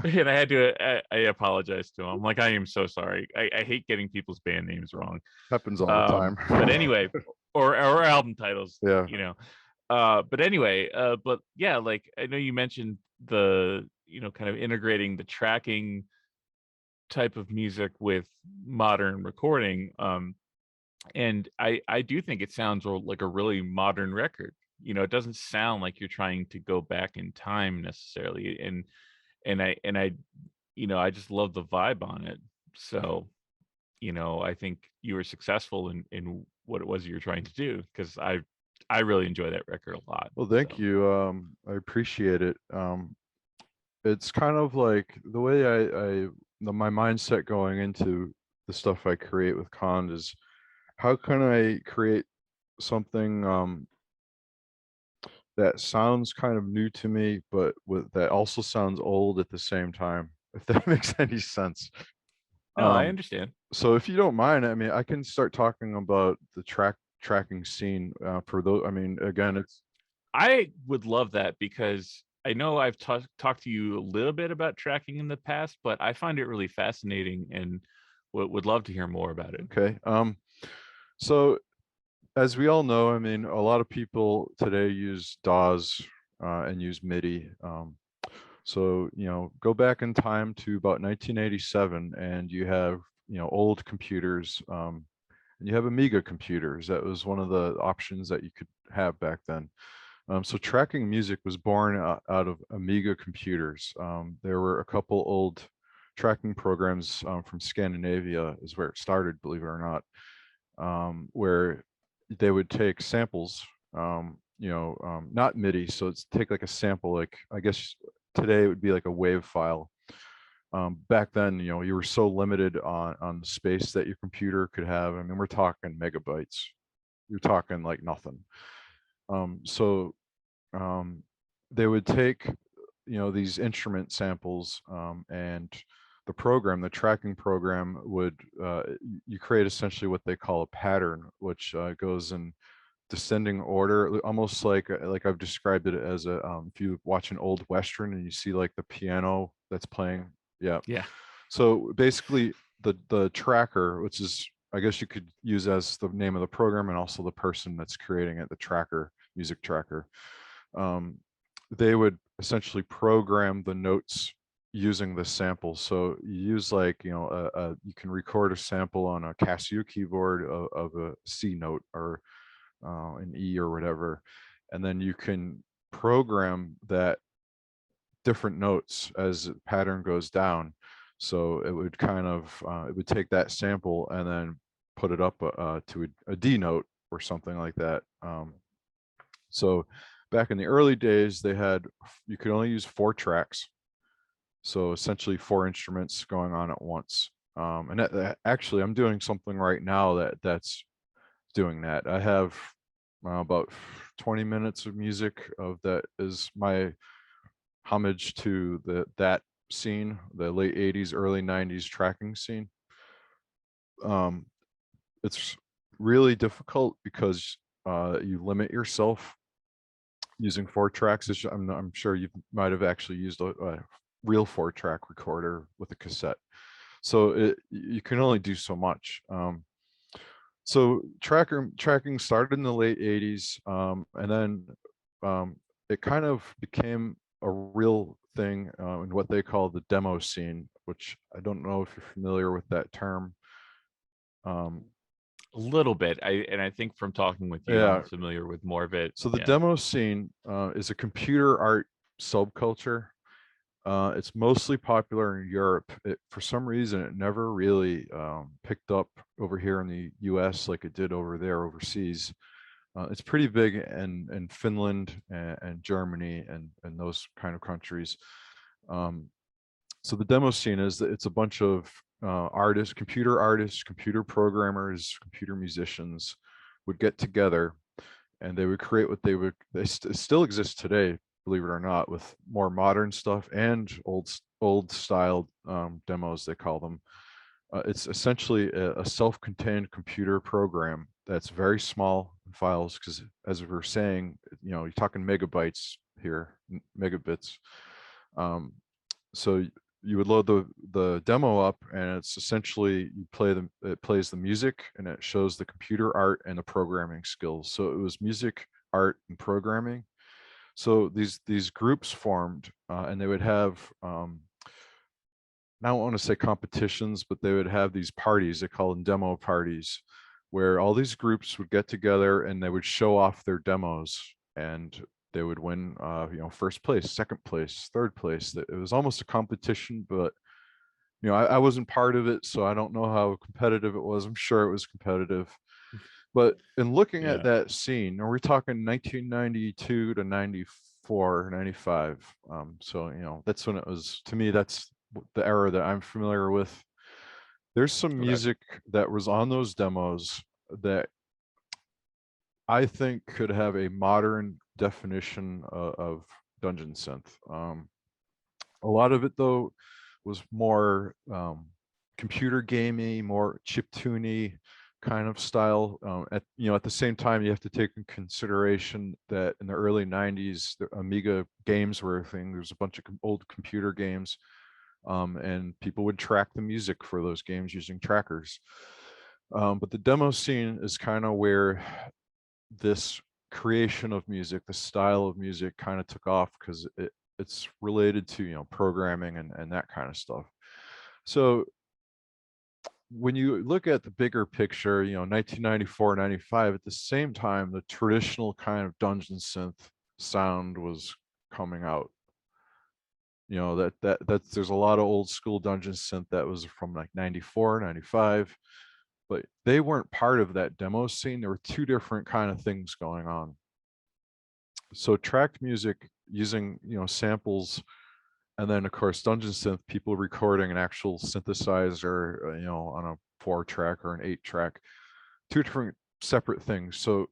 And I had to I apologize to him. Like, I am so sorry. I hate getting people's band names wrong. Happens all the time. But anyway, or album titles. Yeah. But anyway, but yeah, like, I know you mentioned the kind of integrating the tracking type of music with modern recording, and I do think it sounds like a really modern record. It doesn't sound like you're trying to go back in time necessarily, and I just love the vibe on it. So I think you were successful in what it was you were trying to do, because I really enjoy that record a lot. Well, thank you. I appreciate it. It's kind of like the way my mindset going into the stuff I create with Khand is, how can I create something that sounds kind of new to me, but that also sounds old at the same time, if that makes any sense. No, I understand. So if you don't mind, I mean, I can start talking about the tracking scene for those. I mean, again, it's I would love that, because I know I've talked to you a little bit about tracking in the past, but I find it really fascinating and would love to hear more about it. okay. So as we all know, I mean, a lot of people today use DAWs and use MIDI. So, go back in time to about 1987, and you have, old computers, and you have Amiga computers. That was one of the options that you could have back then. So tracking music was born out of Amiga computers. There were a couple old tracking programs from Scandinavia is where it started, believe it or not, where they would take samples, not MIDI. So it's take like a sample, like I guess today it would be like a wave file. Back then, you were so limited on the space that your computer could have. I mean, we're talking megabytes. You're talking like nothing. So they would take, these instrument samples, and the tracking program would, you create essentially what they call a pattern, which goes in descending order, almost like I've described it as if you watch an old Western and you see like the piano that's playing. Yeah. Yeah. So basically the tracker, which is, I guess you could use as the name of the program and also the person that's creating it, the tracker, music tracker. They would essentially program the notes using the sample. So you use like, you can record a sample on a Casio keyboard of a C note or an E or whatever, and then you can program that different notes as the pattern goes down. So it would kind of it would take that sample and then put it up to a D note or something like that. So back in the early days, you could only use 4 tracks. So essentially 4 instruments going on at once. And actually, I'm doing something right now that's doing that. I have about 20 minutes of music of that is my homage to that scene, the late 80s, early 90s tracking scene. It's really difficult because you limit yourself using 4 tracks. I'm sure you might have actually used a real 4-track recorder with a cassette. So you can only do so much. So tracking started in the late 80s, and then it kind of became a real thing in what they call the demo scene, which I don't know if you're familiar with that term. A little bit. I think from talking with you, Yeah. I'm familiar with more of it. So the Yeah. demo scene is a computer art subculture. It's mostly popular in Europe. For some reason, it never really picked up over here in the US like it did over there overseas. It's pretty big in Finland and Germany and those kind of countries. So the demo scene is that it's a bunch of artists, computer programmers, computer musicians would get together, and they would create what they still exist today, believe it or not, with more modern stuff and old style demos, they call them. It's essentially a self-contained computer program that's very small in files, because as we were saying, you're talking megabytes here, megabits. So you would load the demo up, and it's essentially it plays the music, and it shows the computer art and the programming skills. So it was music, art, and programming. So these groups formed, and they would have I don't want to say competitions, but they would have these parties. They call them demo parties, where all these groups would get together and they would show off their demos, and they would win, first place, second place, third place. It was almost a competition, but I wasn't part of it, so I don't know how competitive it was. I'm sure it was competitive. But in looking at that scene, and we're talking 1992 to 94, 95. So, that's when it was, to me, that's the era that I'm familiar with. There's some music that was on those demos that I think could have a modern definition of dungeon synth. A lot of it, though, was more computer gamey, more chiptune-y, kind of style. At the same time, you have to take in consideration that in the early 90s, the Amiga games were a thing. There's a bunch of old computer games, and people would track the music for those games using trackers. But the demo scene is kind of where this creation of music, the style of music, kind of took off because it's related to programming and that kind of stuff. So when you look at the bigger picture, 1994, 95, at the same time, the traditional kind of dungeon synth sound was coming out. That's there's a lot of old school dungeon synth that was from like 94, 95, but they weren't part of that demo scene. There were two different kind of things going on. So tracked music using, samples, and then of course dungeon synth, people recording an actual synthesizer, on a 4-track or an 8-track, two different separate things. So,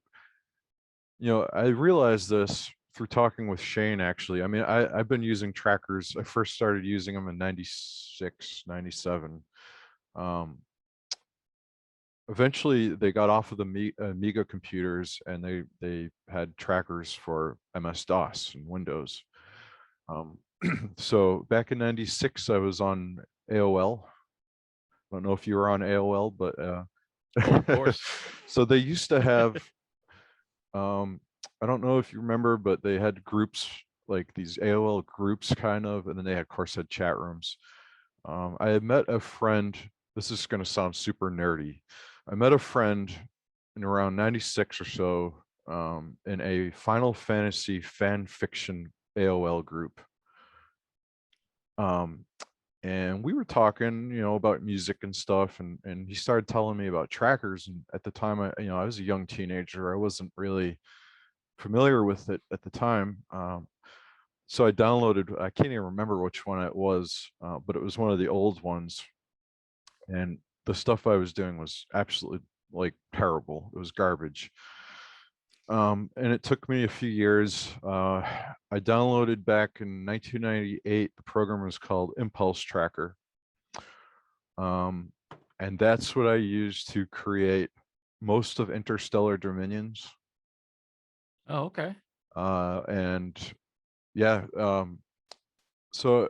I realized this through talking with Shane, actually. I mean, I've been using trackers. I first started using them in 96, 97. Eventually they got off of the Amiga computers, and they had trackers for MS-DOS and Windows. So back in 96, I was on AOL. I don't know if you were on AOL, but Oh, of course. so they used to have, I don't know if you remember, but they had groups, like these AOL groups kind of, and then they had, of course, had chat rooms. I had met a friend. This is going to sound super nerdy. I met a friend in around 96 or so, in a Final Fantasy fan fiction AOL group. And we were talking, about music and stuff, and he started telling me about trackers. And at the time, I was a young teenager. I wasn't really familiar with it at the time. So I downloaded, I can't even remember which one it was, but it was one of the old ones. And the stuff I was doing was absolutely like terrible. It was garbage. And it took me a few years. I downloaded back in 1998. The program was called Impulse Tracker. And that's what I used to create most of Interstellar Dominions. Oh, okay. And yeah, so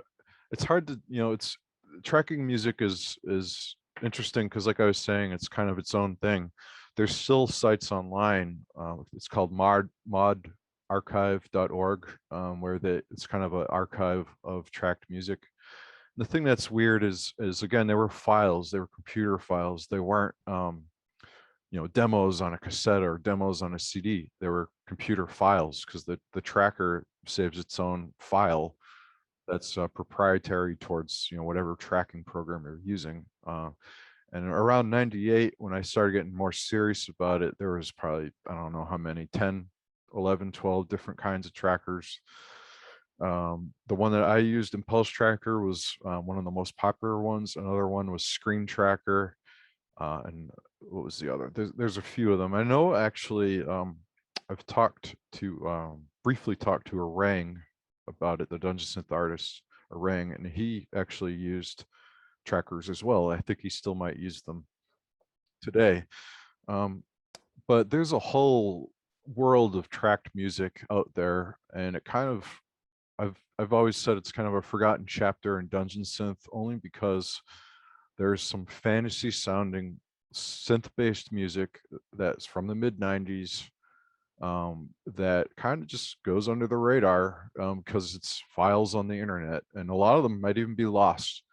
it's hard to, it's tracking music is interesting because, like I was saying, it's kind of its own thing. There's still sites online. It's called modarchive.org, where it's kind of an archive of tracked music. The thing that's weird is again, they were files. They were computer files. They weren't demos on a cassette or demos on a CD. They were computer files because the tracker saves its own file that's proprietary towards whatever tracking program you're using. And around 98, when I started getting more serious about it, there was probably, I don't know how many, 10, 11, 12 different kinds of trackers. The one that I used, Impulse Tracker, was one of the most popular ones. Another one was Screen Tracker. And what was the other? There's a few of them. I know, actually, I've briefly talked to Orang about it, the Dungeon Synth artist Orang, and he actually used trackers as well. I think he still might use them today. But there's a whole world of tracked music out there, and it kind of, I've always said it's kind of a forgotten chapter in Dungeon Synth, only because there's some fantasy sounding synth-based music that's from the mid 90s, that kind of just goes under the radar, because it's files on the internet, and a lot of them might even be lost.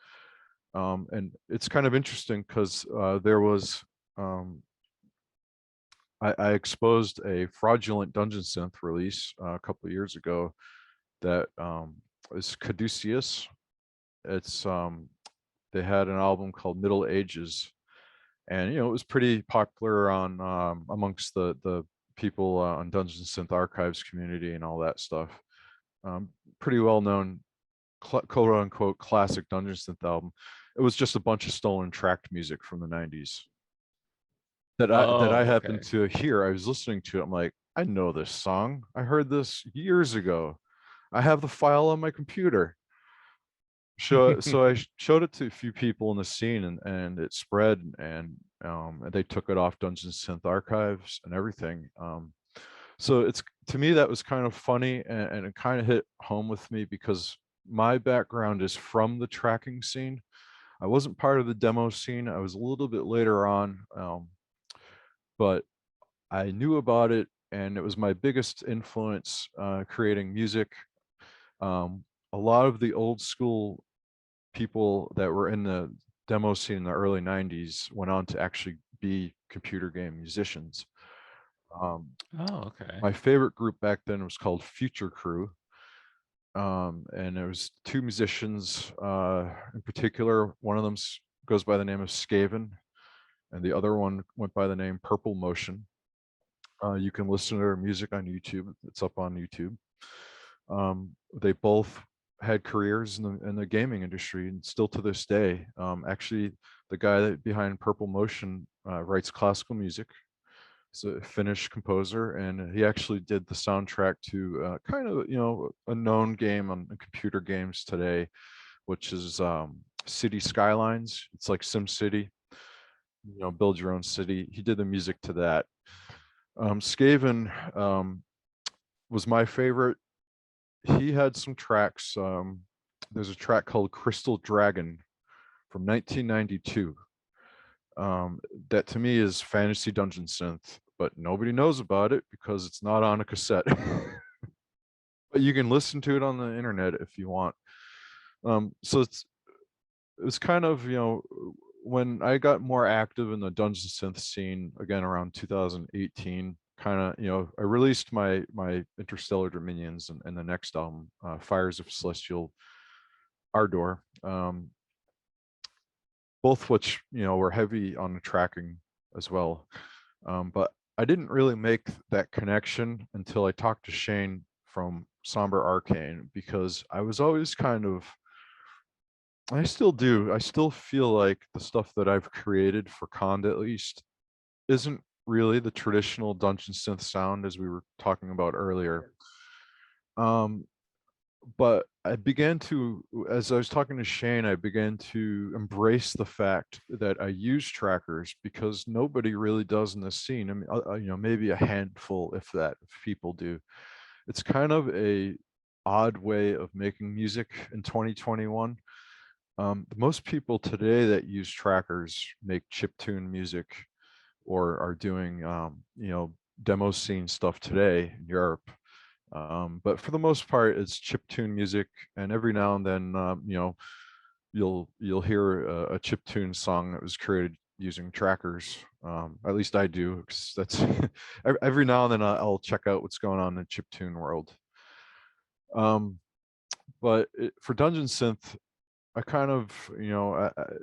And it's kind of interesting because there was, I exposed a fraudulent Dungeon Synth release a couple of years ago that is Caduceus. It's they had an album called Middle Ages, and it was pretty popular on amongst the people on Dungeon Synth Archives community and all that stuff. Pretty well known, quote unquote, classic Dungeon Synth album. It was just a bunch of stolen tracked music from the 90s that I happened to hear. I was listening to it. I'm like, I know this song. I heard this years ago. I have the file on my computer. So I showed it to a few people in the scene, and it spread, and and they took it off Dungeon Synth archives and everything. So it's, to me, that was kind of funny, and it kind of hit home with me because my background is from the tracking scene. I wasn't part of the demo scene. I was a little bit later on, but I knew about it, and it was my biggest influence creating music. A lot of the old school people that were in the demo scene in the early 90s went on to actually be computer game musicians. Oh, okay. My favorite group back then was called Future Crew. And there was two musicians in particular. One of them goes by the name of Skaven, and the other one went by the name Purple Motion. You can listen to their music on YouTube. It's up on YouTube. They both had careers in the gaming industry, and still to this day. Actually, the guy behind Purple Motion writes classical music. He's a Finnish composer, and he actually did the soundtrack to kind of, a known game on computer games today, which is City Skylines. It's like Sim City, build your own city. He did the music to that. Skaven was my favorite. He had some tracks. There's a track called Crystal Dragon from 1992. That to me is fantasy dungeon synth, but nobody knows about it because it's not on a cassette. But you can listen to it on the internet if you want. So it's kind of, when I got more active in the dungeon synth scene again around 2018, kind of, I released my Interstellar Dominions and the next album, Fires of Celestial Ardour, both which were heavy on the tracking as well. But I didn't really make that connection until I talked to Shane from Somber Arcane, because I was always kind of, I still do, I still feel like the stuff that I've created for Khand at least isn't really the traditional dungeon synth sound as we were talking about earlier. But I began to, as I was talking to Shane, I began to embrace the fact that I use trackers because nobody really does in this scene. I mean, maybe a handful, if that, of people do. It's kind of a odd way of making music in 2021. Most people today that use trackers make chiptune music or are doing, demo scene stuff today in Europe. But for the most part, it's chiptune music, and every now and then, you'll hear a chiptune song that was created using trackers. At least I do, because that's every now and then I'll check out what's going on in the chiptune world. But for Dungeon Synth, I kind of,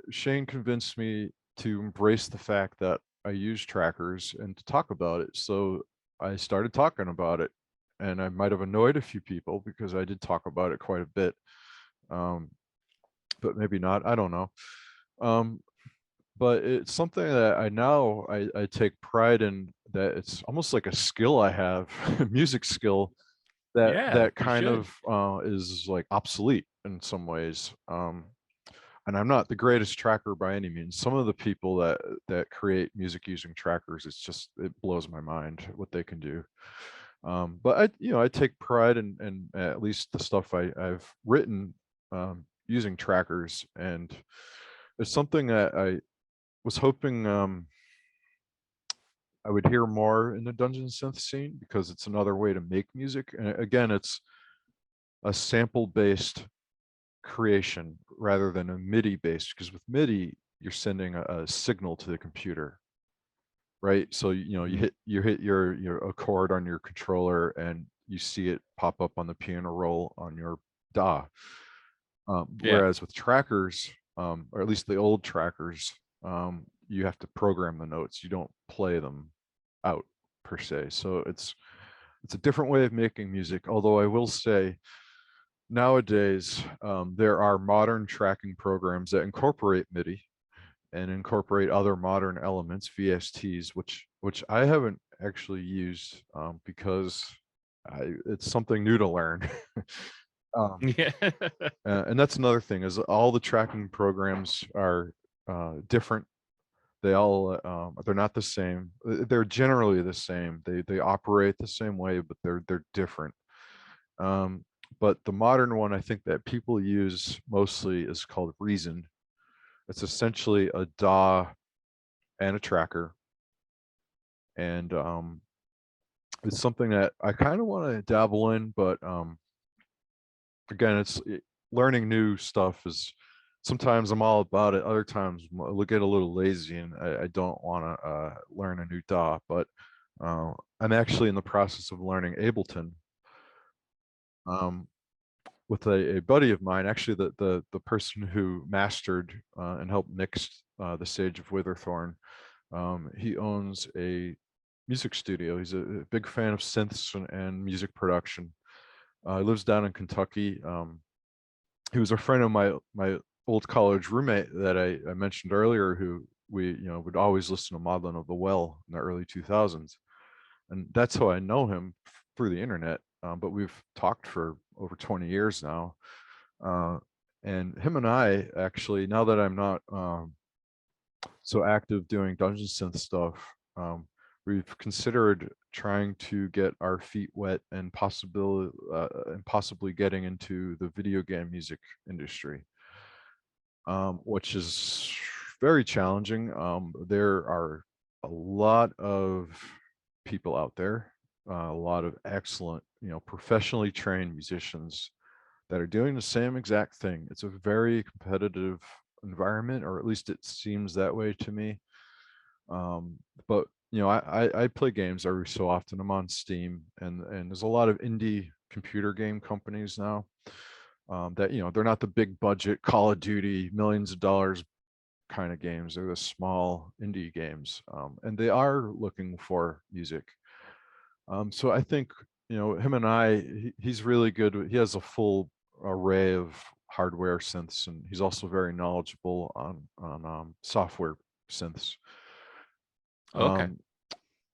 Shane convinced me to embrace the fact that I use trackers and to talk about it. So I started talking about it, and I might have annoyed a few people because I did talk about it quite a bit. But maybe not, I don't know. But it's something that I take pride in, that it's almost like a skill I have, a music skill that kind of is like obsolete in some ways. And I'm not the greatest tracker by any means. Some of the people that create music using trackers, it blows my mind what they can do. But I take pride in at least the stuff I've written using trackers, and it's something that I was hoping I would hear more in the dungeon synth scene, because it's another way to make music. And again, it's a sample based creation rather than a MIDI based, because with MIDI you're sending a signal to the computer, right? So you hit your chord on your controller and you see it pop up on the piano roll on your DAW. Whereas with trackers, or at least the old trackers, you have to program the notes. You don't play them out per se. So it's a different way of making music. Although I will say, nowadays there are modern tracking programs that incorporate MIDI and incorporate other modern elements, VSTs, which I haven't actually used because it's something new to learn. And that's another thing, is all the tracking programs are different they're not the same. They're generally the same. They operate the same way, but they're different. But the modern one I think that people use mostly is called Reason. It's essentially a DAW and a tracker, and it's something that I kind of want to dabble in, but again, learning new stuff is, sometimes I'm all about it, other times I'll get a little lazy and I don't want to learn a new DAW. But I'm actually in the process of learning Ableton with a buddy of mine, actually the person who mastered and helped mix the Sage of Witherthorn. He owns a music studio. He's a big fan of synths and music production. He lives down in Kentucky. He was a friend of my old college roommate that I mentioned earlier, who we would always listen to Maudlin of the Well in the early 2000s, and that's how I know him, through the internet. But we've talked for over 20 years now, and him and I actually, now that I'm not so active doing dungeon synth stuff, we've considered trying to get our feet wet and possibly getting into the video game music industry, which is very challenging. There are a lot of people out there, a lot of excellent, professionally trained musicians that are doing the same exact thing. It's a very competitive environment, or at least it seems that way to me. But I play games every so often. I'm on Steam, and there's a lot of indie computer game companies now that they're not the big budget Call of Duty millions of dollars kind of games. They're the small indie games, and they are looking for music. So I think him and he's really good. He has a full array of hardware synths, and he's also very knowledgeable on software synths. Okay.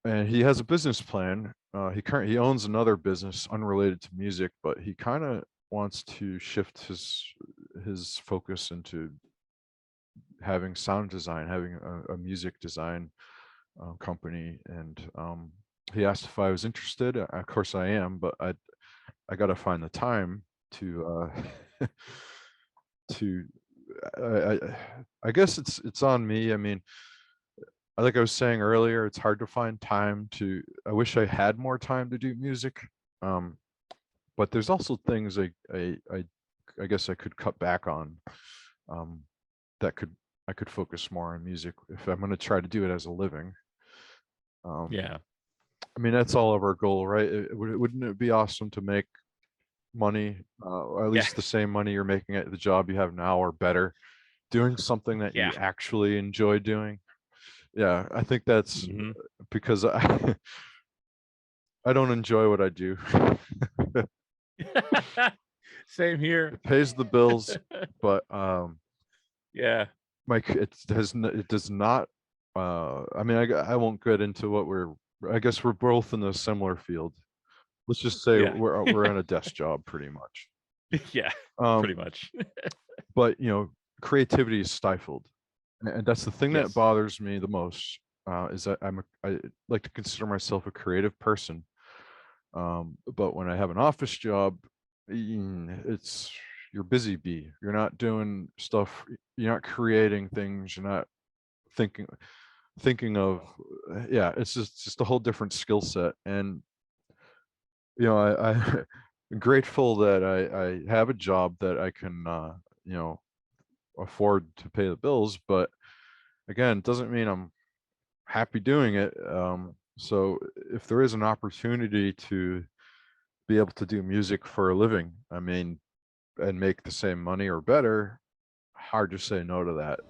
And he has a business plan. He owns another business unrelated to music, but he kind of wants to shift his focus into having sound design, having a music design company. And he asked if I was interested. Of course I am, but I got to find the time to to I guess it's on me. I mean, like I was saying earlier, it's hard to find time to. I wish I had more time to do music, but there's also things I guess I could cut back on. That I could focus more on music if I'm going to try to do it as a living. Yeah. I mean, that's all of our goal, right? Wouldn't it be awesome to make money, or at least the same money you're making at the job you have now, or better, doing something that you actually enjoy doing? Yeah, I think that's because I don't enjoy what I do. Same here. It pays the bills, but yeah, it does not. I mean, I won't get into I guess we're both in a similar field. Let's just say we're on a desk job, pretty much. Yeah, pretty much. But creativity is stifled, and that's the thing that bothers me the most. Is that I like to consider myself a creative person, but when I have an office job, you're busy bee. You're not doing stuff. You're not creating things. You're not thinking of. Yeah, it's just a whole different skill set. And I'm grateful that I have a job that I can afford to pay the bills, but again, it doesn't mean I'm happy doing it. So if there is an opportunity to be able to do music for a living, I mean, and make the same money or better, hard to say no to that.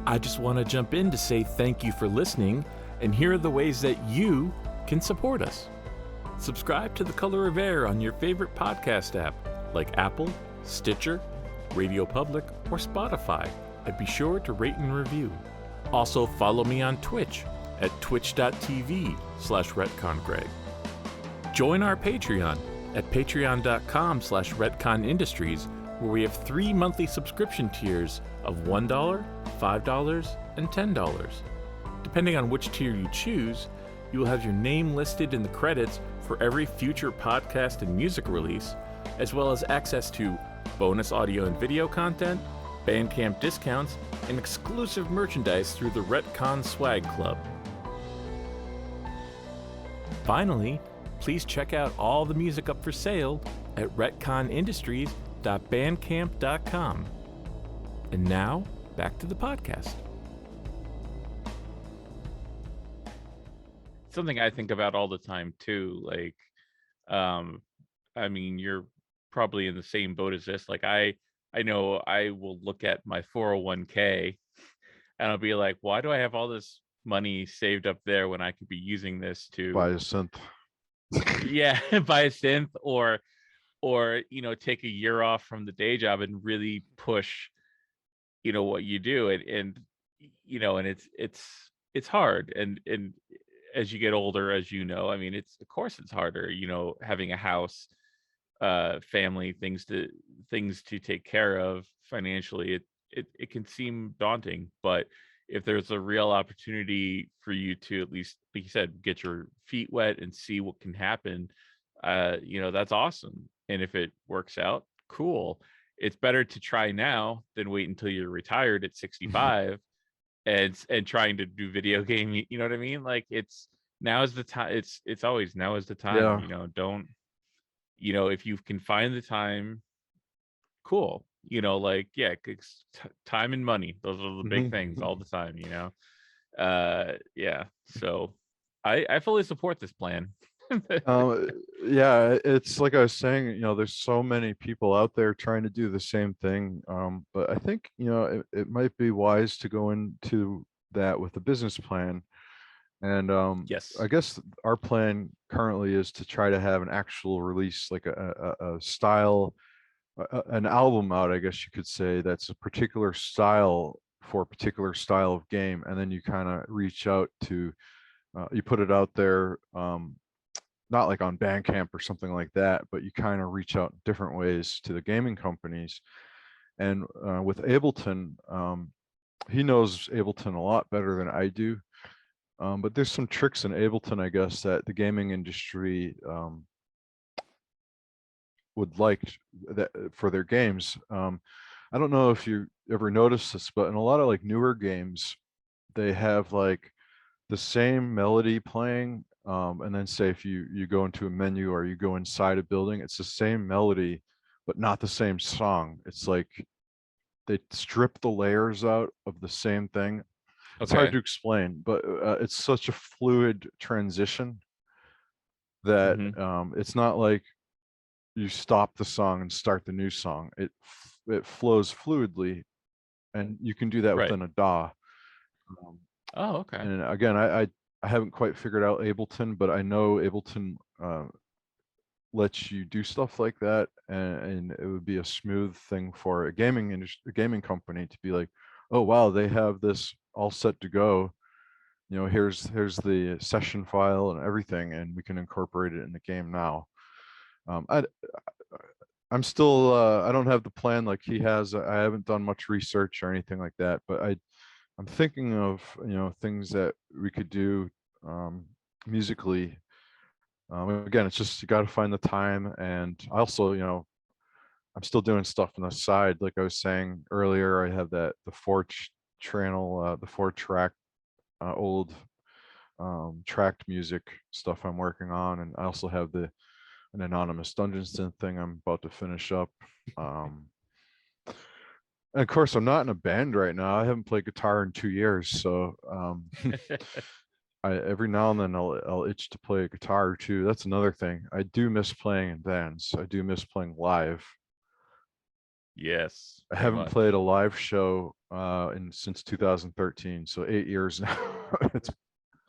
I just want to jump in to say thank you for listening, and here are the ways that you can support us. Subscribe to The Color of Air on your favorite podcast app like Apple, Stitcher, Radio Public, or Spotify, and be sure to rate and review. Also follow me on Twitch at twitch.tv/retcongreg. Join our Patreon at patreon.com/Ret Con Industries, where we have 3 monthly subscription tiers of $1, $5, and $10. Depending on which tier you choose, you will have your name listed in the credits for every future podcast and music release, as well as access to bonus audio and video content, Bandcamp discounts, and exclusive merchandise through the Ret Con Swag Club. Finally, please check out all the music up for sale at retconindustries.bandcamp.com. And now, back to the podcast. Something I think about all the time too, like, I mean, you're probably in the same boat as this. Like, I know I will look at my 401k and I'll be like, why do I have all this money saved up there when I could be using this to Buy a synth. yeah, buy a synth, or take a year off from the day job and really push what you do. And it's hard, and as you get older, as I mean, of course it's harder, having a house, family, things to take care of financially. It can seem daunting, but if there's a real opportunity for you to, at least, like you said, get your feet wet and see what can happen, that's awesome. And if it works out, cool. It's better to try now than wait until you're retired at 65 and trying to do video game. You know what I mean? Like, now is the time. It's always now is the time. Yeah. Don't, if you can find the time, cool. Like, yeah, time and money, those are the big things all the time. Yeah. So I fully support this plan. Yeah, it's like I was saying, there's so many people out there trying to do the same thing. But I think, it might be wise to go into that with a business plan. And Yes. I guess our plan currently is to try to have an actual release, like a style, an album out, I guess you could say, that's a particular style for a particular style of game. And then you kind of reach out to, you put it out there, not like on Bandcamp or something like that, but you kind of reach out in different ways to the gaming companies. And with Ableton, he knows Ableton a lot better than I do. But there's some tricks in Ableton, I guess, that the gaming industry would like that for their games. I don't know if you ever noticed this, but in a lot of like newer games, they have like the same melody playing, and then say if you go into a menu or you go inside a building, it's the same melody but not the same song. It's like they strip the layers out of the same thing. It's hard to explain, but it's such a fluid transition that it's not like you stop the song and start the new song. It flows fluidly, and you can do that Right. within a DAW. Oh, okay. And again, I haven't quite figured out Ableton, but I know Ableton lets you do stuff like that, and it would be a smooth thing for a gaming company to be like, oh wow, they have this all set to go. Here's the session file and everything, and we can incorporate it in the game now. I'm still I don't have the plan like he has. I haven't done much research or anything like that, but I'm thinking of things that we could do musically. Again, it's just you got to find the time, and also I'm still doing stuff on the side. Like I was saying earlier, I have the 4-channel, the 4-track old tracked music stuff I'm working on, and I also have an anonymous dungeon synth thing I'm about to finish up. And of course, I'm not in a band right now. I haven't played guitar in 2 years, so every now and then I'll itch to play a guitar or two. That's another thing. I do miss playing in bands. I do miss playing live. Yes. I haven't played a live show since 2013, so 8 years now.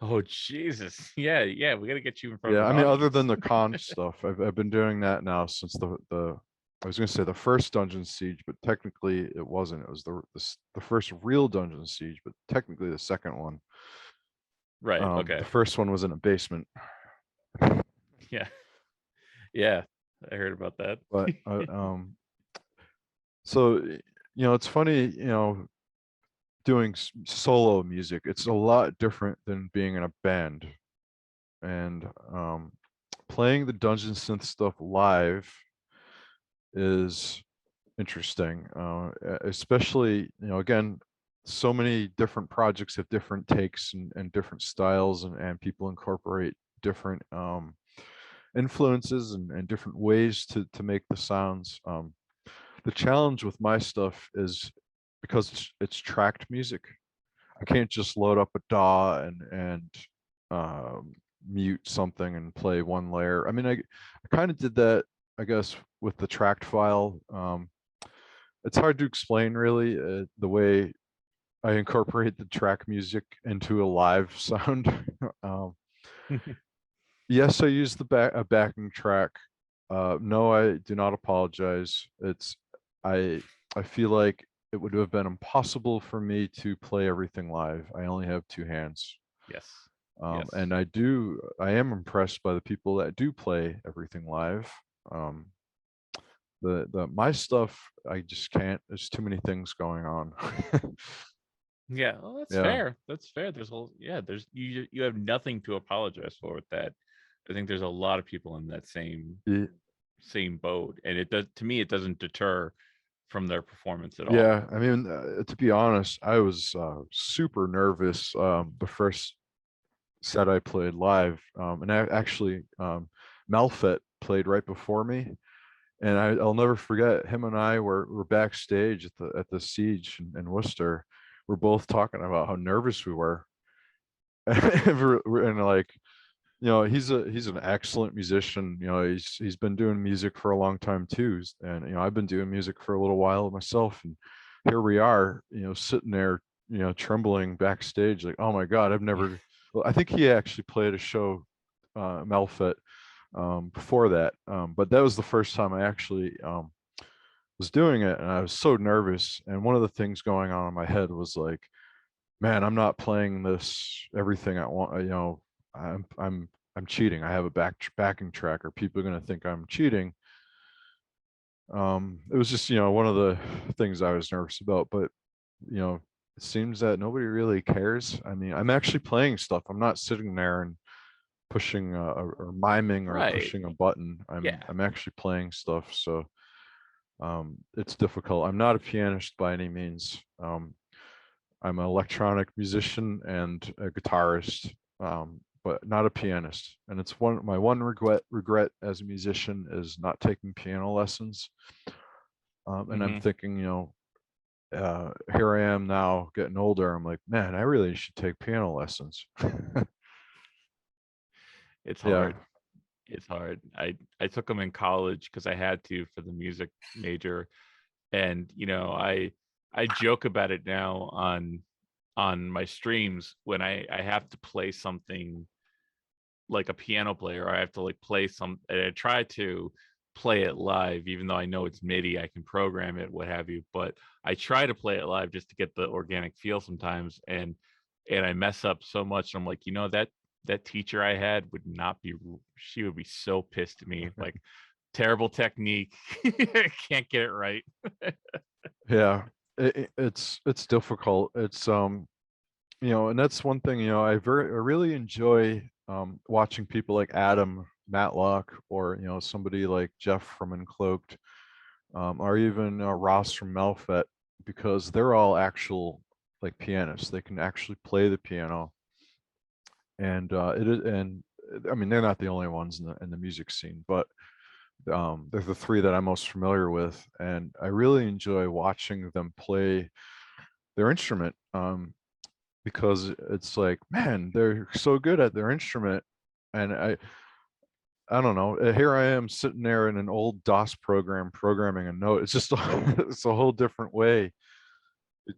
Oh Jesus! Yeah, we got to get you in front. Yeah, of I mean, other than the con stuff, I've been doing that now since the I was going to say the first Dungeon Siege, but technically it wasn't. It was the first real Dungeon Siege, but technically the second one. Right. Okay. The first one was in a basement. Yeah. Yeah, I heard about that. But So, it's funny, doing solo music. It's a lot different than being in a band. And playing the dungeon synth stuff live is interesting, especially, again, so many different projects have different takes and different styles, and people incorporate different influences and different ways to make the sounds. The challenge with my stuff is because it's tracked music. I can't just load up a DAW and mute something and play one layer. I mean, I kind of did that, I guess, with the tracked file. It's hard to explain really, the way I incorporate the track music into a live sound. um, yes, I use a backing track. No, I do not apologize. I I feel like it would have been impossible for me to play everything live. I only have two hands. Yes. Yes. And I am impressed by the people that do play everything live. Um, my stuff, I just can't. There's too many things going on. Yeah, well, that's Yeah. fair. That's fair. There's you have nothing to apologize for with that. I think there's a lot of people in that Ye- same boat, and it does, to me, it doesn't deter from their performance at all. Yeah, I mean, to be honest, I was super nervous the first set I played live, and actually, Malfet played right before me, and I'll never forget, him and I were backstage at the Siege in Worcester. We're both talking about how nervous we were, and like, he's an excellent musician. He's been doing music for a long time too, and I've been doing music for a little while myself, and here we are, sitting there, trembling backstage, like, oh my God, I've never. Well, I think he actually played a show, Malfet, before that, but that was the first time I actually was doing it, and I was so nervous. And one of the things going on in my head was like, man, I'm not playing this everything I want. I'm cheating. I have a backing track, or people are going to think I'm cheating. It was just, one of the things I was nervous about, but it seems that nobody really cares. I mean, I'm actually playing stuff. I'm not sitting there and pushing or miming or Right. pushing a button. Yeah. I'm actually playing stuff. So it's difficult. I'm not a pianist by any means. I'm an electronic musician and a guitarist, but not a pianist. And it's my one regret as a musician is not taking piano lessons. And I'm thinking, here I am now getting older. I'm like, man, I really should take piano lessons. It's Yeah. hard. It's hard. I took them in college because I had to for the music major, and I joke about it now on my streams when I have to play something like a piano player. I have to like play some, and I try to play it live, even though I know it's MIDI, I can program it, what have you. But I try to play it live just to get the organic feel sometimes, and I mess up so much. I'm like, that teacher I had would not be. She would be so pissed at me. Like, terrible technique, can't get it right. Yeah. It's difficult. It's and that's one thing, I really enjoy watching people like Adam Matlock, or somebody like Jeff from Uncloaked, or even Ross from Malfet, because they're all actual like pianists. They can actually play the piano, and I mean, they're not the only ones in the music scene, but they're the three that I'm most familiar with, and I really enjoy watching them play their instrument, because it's like, man, they're so good at their instrument. And I don't know, here I am sitting there in an old DOS program programming a note. It's just it's a whole different way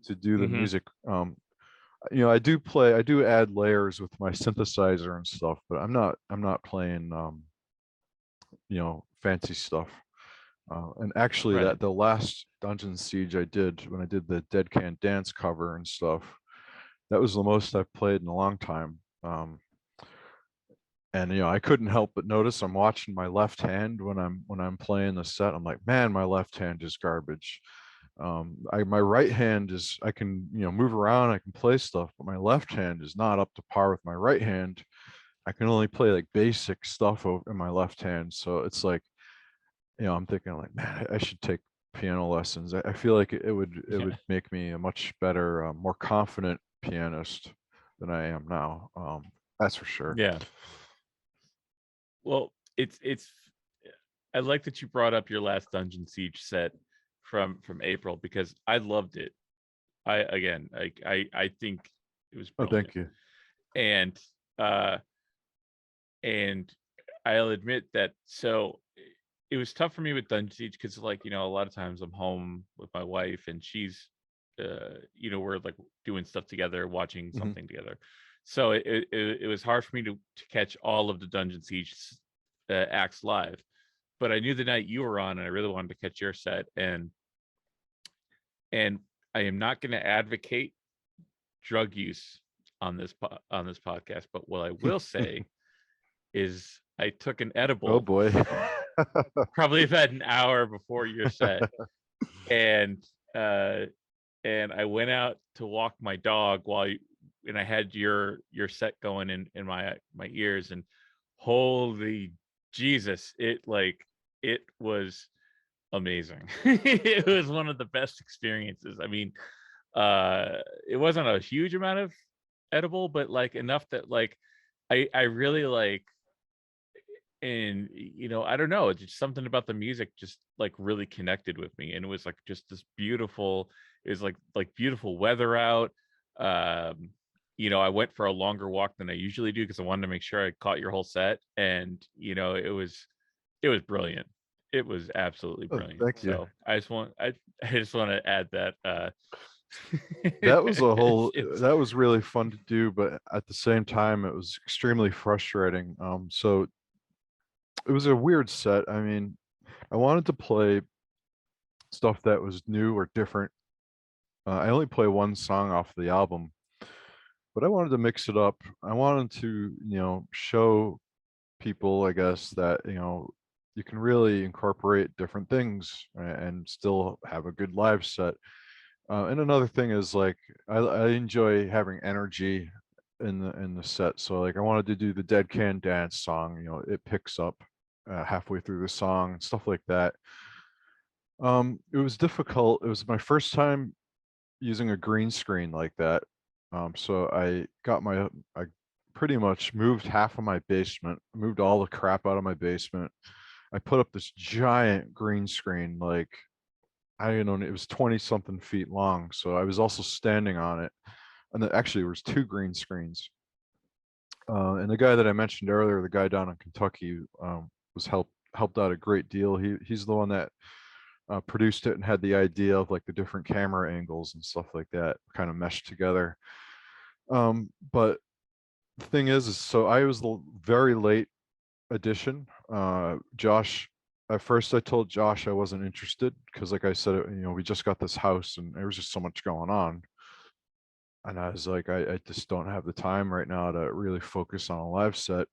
to do the music. I do add layers with my synthesizer and stuff, but I'm not playing fancy stuff. And actually, Right. that the last Dungeon Siege I did, when I did the Dead Can Dance cover and stuff, that was the most I've played in a long time. And I couldn't help but notice, I'm watching my left hand when I'm playing the set. I'm like, man, my left hand is garbage. My right hand is, I can, move around, I can play stuff, but my left hand is not up to par with my right hand. I can only play like basic stuff in my left hand. So it's like, I'm thinking like, man, I should take piano lessons. I feel like it would make me a much better, more confident pianist than I am now. That's for sure. Yeah. Well, it's I like that you brought up your last Dungeon Siege set from April, because I loved it. I think it was Oh, brilliant. thank you. And I'll admit that, so it was tough for me with Dungeon Siege, because like, a lot of times I'm home with my wife and she's we're like doing stuff together, watching something together. So it was hard for me to catch all of the Dungeon Siege acts live. But I knew the night you were on, and I really wanted to catch your set. And I am not going to advocate drug use on this podcast, but what I will say is I took an edible. Oh boy. Probably about an hour before your set, and I went out to walk my dog and I had your set going in my ears, and holy Jesus, it was amazing. It was one of the best experiences. I mean, it wasn't a huge amount of edible, but like enough that like I really like. And I don't know, it's just something about the music just like really connected with me, and it was like just this beautiful, it was like beautiful weather out. I went for a longer walk than I usually do because I wanted to make sure I caught your whole set, and it was brilliant. It was absolutely brilliant. Thank you. So I just want to add that that was that was really fun to do, but at the same time it was extremely frustrating. So it was a weird set. I mean, I wanted to play stuff that was new or different. I only play one song off the album, but I wanted to mix it up. I wanted to, show people, I guess, that, you can really incorporate different things and still have a good live set. And another thing is like, I enjoy having energy in the set. So like I wanted to do the Dead Can Dance song, it picks up halfway through the song and stuff like that. It was difficult. It was my first time using a green screen like that. So I pretty much moved half of my basement, moved all the crap out of my basement. I put up this giant green screen, like, I don't know, it was 20 something feet long. So I was also standing on it. And actually there was two green screens. And the guy that I mentioned earlier, the guy down in Kentucky, was helped out a great deal. He's the one that produced it and had the idea of like the different camera angles and stuff like that kind of meshed together. But the thing is so I was the very late addition. Josh, at first I told Josh I wasn't interested because like I said, we just got this house and there was just so much going on. And I was like, I just don't have the time right now to really focus on a live set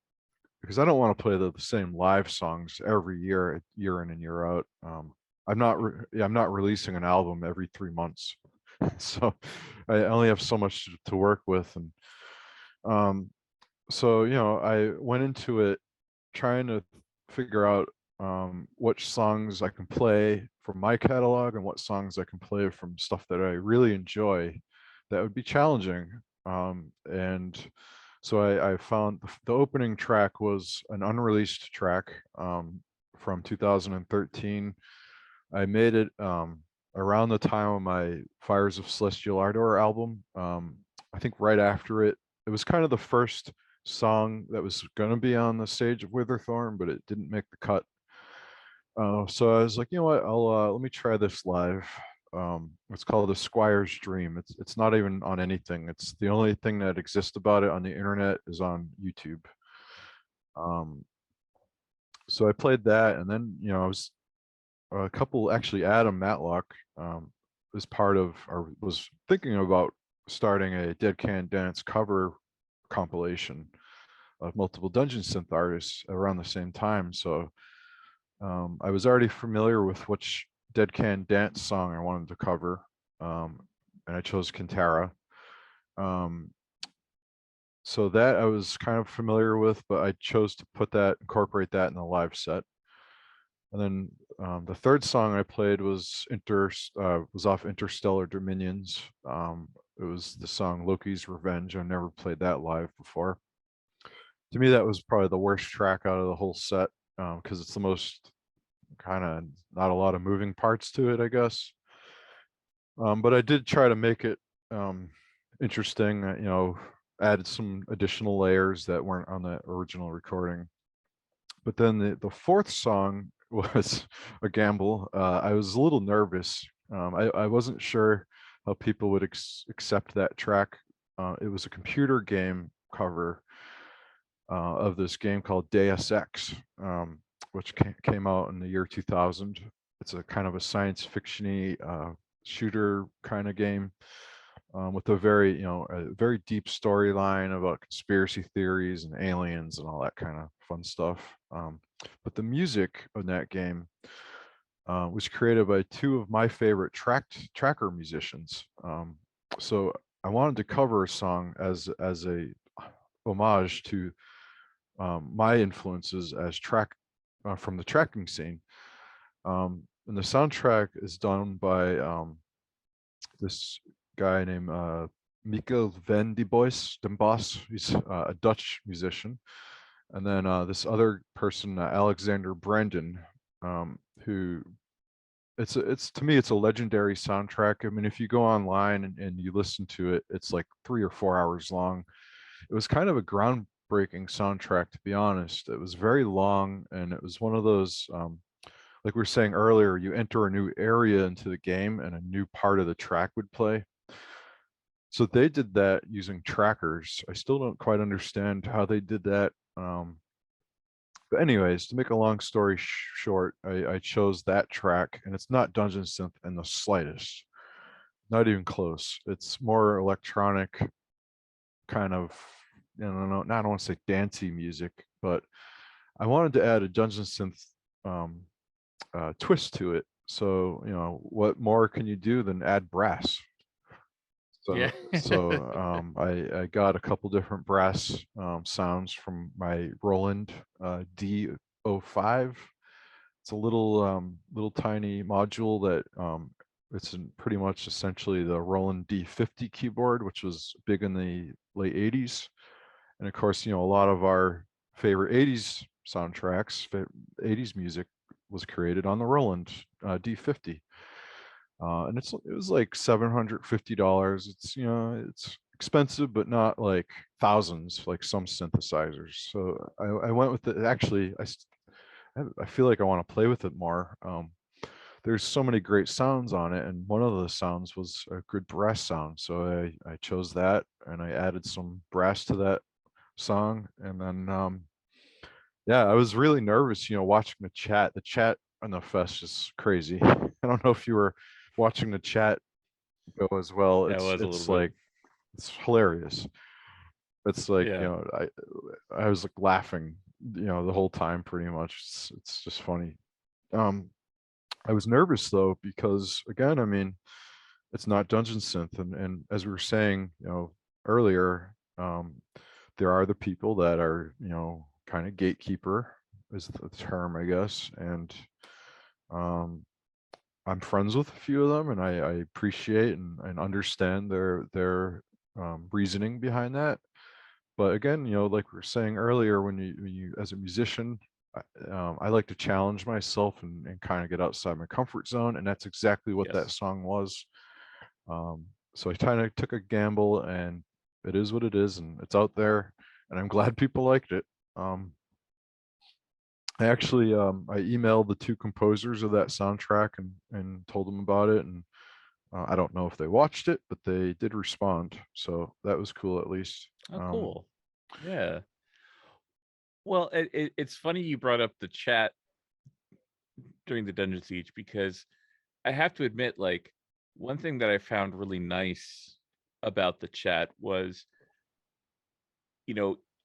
because I don't want to play the same live songs every year in and year out. I'm not releasing an album every 3 months. So I only have so much to work with. And so, I went into it trying to figure out which songs I can play from my catalog and what songs I can play from stuff that I really enjoy that would be challenging. And so I found the opening track was an unreleased track from 2013. I made it around the time of my Fires of Celestial Ardour album. I think right after it. It was kind of the first song that was going to be on the stage of Witherthorn, but it didn't make the cut. So I was like, you know what? Let me try this live. It's called The Squire's Dream. It's not even on anything. It's the only thing that exists about it on the internet is on YouTube. So I played that, and then I was a couple, actually Adam Matlock was part of, or was thinking about starting a Dead Can Dance cover compilation of multiple dungeon synth artists around the same time. So I was already familiar with which Dead Can Dance song I wanted to cover, and I chose Kintara. So that I was kind of familiar with, but I chose to incorporate that in the live set. And then the third song I played was off Interstellar Dominions. It was the song Loki's Revenge. I never played that live before. To me, that was probably the worst track out of the whole set, because it's the most kind of not a lot of moving parts to it, I guess. But I did try to make it interesting, added some additional layers that weren't on the original recording. But then the fourth song was a gamble. I was a little nervous. I wasn't sure how people would accept that track. It was a computer game cover of this game called Deus Ex, which came out in the year 2000. It's a kind of a science fiction-y shooter kind of game, with a very deep storyline about conspiracy theories and aliens and all that kind of fun stuff. But the music of that game was created by two of my favorite tracker musicians. So I wanted to cover a song as a homage to my influences as from the tracking scene. And the soundtrack is done by this guy named Mikkel van den Bos. He's a Dutch musician. And then this other person, Alexander Brandon, who it's to me, it's a legendary soundtrack. I mean, if you go online and you listen to it, it's like 3 or 4 hours long. It was kind of a groundbreaking soundtrack, to be honest. It was very long, and it was one of those, like we were saying earlier, you enter a new area into the game and a new part of the track would play. So they did that using trackers. I still don't quite understand how they did that. But anyways, to make a long story short, I chose that track, and it's not dungeon synth in the slightest, not even close. It's more electronic, kind of, I don't want to say dancey music, but I wanted to add a dungeon synth twist to it. So, what more can you do than add brass? Yeah. I got a couple different brass sounds from my Roland D05. It's a little tiny module that it's pretty much essentially the Roland D50 keyboard, which was big in the late 80s. And of course, a lot of our favorite 80s soundtracks, 80s music was created on the Roland D50. And it was like $750. It's expensive, but not like thousands like some synthesizers. So I went with it. Actually, I feel like I want to play with it more. There's so many great sounds on it, and one of the sounds was a good brass sound. So I chose that, and I added some brass to that song. And then yeah, I was really nervous, watching the chat. The chat on the fest is crazy. I don't know if you were watching the chat go as well. That was a It's little bit. like, it's hilarious. It's like, Yeah. I was like laughing, the whole time pretty much. It's just funny. I was nervous though, because again, I mean, it's not dungeon synth, and as we were saying, earlier, there are the people that are, kind of gatekeeper is the term, I guess. And I'm friends with a few of them, and I appreciate and understand their reasoning behind that. But again, like we were saying earlier, when you as a musician, I like to challenge myself and kind of get outside my comfort zone, and that's exactly what that Yes. song was. So I kind of took a gamble, and it is what it is, and it's out there, and I'm glad people liked it. I actually I emailed the two composers of that soundtrack and told them about it, and I don't know if they watched it, but they did respond, so that was cool at least. Oh, cool. Yeah. Well, it's funny you brought up the chat during the Dungeon Siege, because I have to admit, like, one thing that I found really nice about the chat was,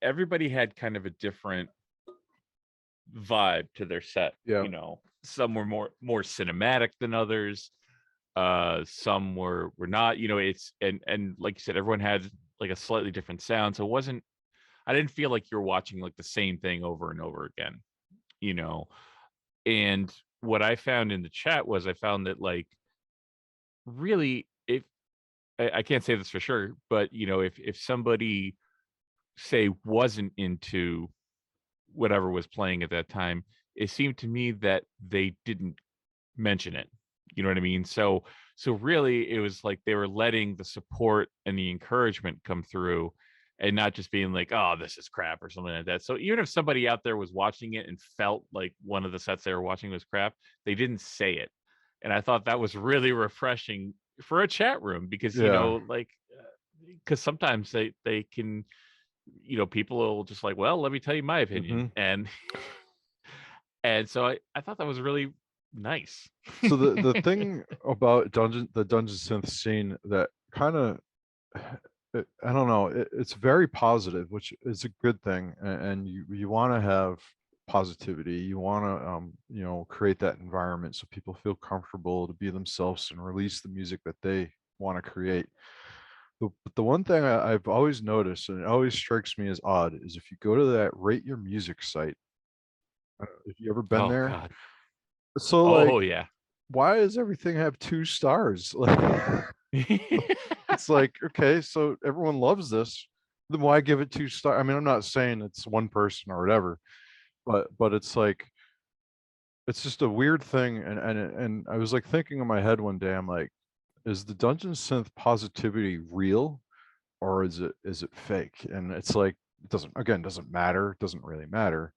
everybody had kind of a different vibe to their set. Yeah. some were more cinematic than others. Some were not. It's and like you said, everyone had like a slightly different sound. So it wasn't. I didn't feel like you're watching like the same thing over and over again. You know, and what I found in the chat was I found that like really if I can't say this for sure, but if somebody say wasn't into whatever was playing at that time, it seemed to me that they didn't mention it. You know what I mean? So really it was like they were letting the support and the encouragement come through and not just being like, oh, this is crap or something like that. So even if somebody out there was watching it and felt like one of the sets they were watching was crap, they didn't say it. And I thought that was really refreshing for a chat room because, Yeah. like, because sometimes they can, people will just like, well, let me tell you my opinion. Mhm. And so I thought that was really nice. So the thing about the dungeon synth scene that kind of I don't know, it's very positive, which is a good thing, and you want to have positivity. You want to create that environment so people feel comfortable to be themselves and release the music that they want to create. But the one thing I've always noticed, and it always strikes me as odd, is if you go to that Rate Your Music site. If you ever been Oh there, God. so like, Oh yeah. why does everything have 2 stars? Like, it's like, okay, so everyone loves this, then why give it 2 stars? I mean, I'm not saying it's one person or whatever, but it's like, it's just a weird thing. And I was like thinking in my head one day, I'm like, is the dungeon synth positivity real, or is it fake? And it's like, it doesn't matter. It doesn't really matter.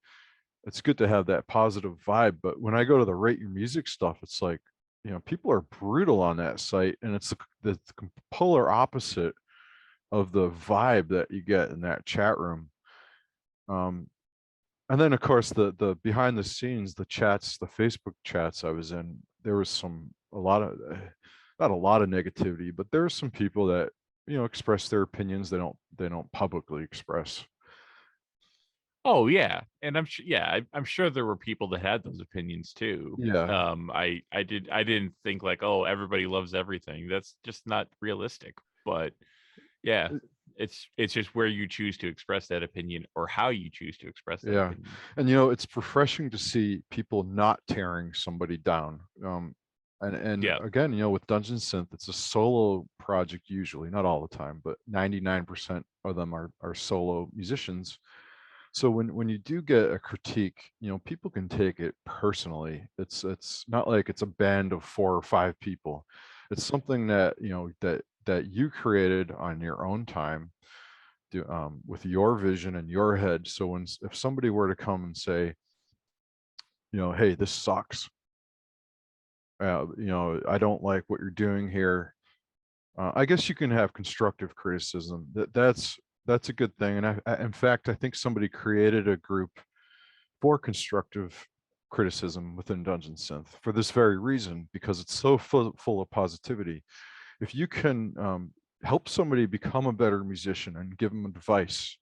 It's good to have that positive vibe, but when I go to the Rate Your Music stuff, it's like, people are brutal on that site, and it's the polar opposite of the vibe that you get in that chat room. Um, and then of course the behind the scenes, the chats, the Facebook chats I was in, there was a lot of not a lot of negativity, but there were some people that express their opinions they don't publicly express. Oh yeah. And I'm sure I'm sure there were people that had those opinions too. Yeah, I didn't think like, oh, everybody loves everything. That's just not realistic. But yeah, it's just where you choose to express that opinion or how you choose to express that yeah. opinion. And it's refreshing to see people not tearing somebody down. And Yeah. again, with Dungeon Synth, it's a solo project usually, not all the time, but 99% of them are solo musicians. So when you do get a critique, people can take it personally. It's not like it's a band of 4 or 5 people. It's something that that you created on your own time, with your vision and your head. So if somebody were to come and say, hey, this sucks, I don't like what you're doing here. I guess you can have constructive criticism. That's a good thing. And in fact, I think somebody created a group for constructive criticism within Dungeon Synth for this very reason, because it's so full of positivity. If you can help somebody become a better musician and give them advice,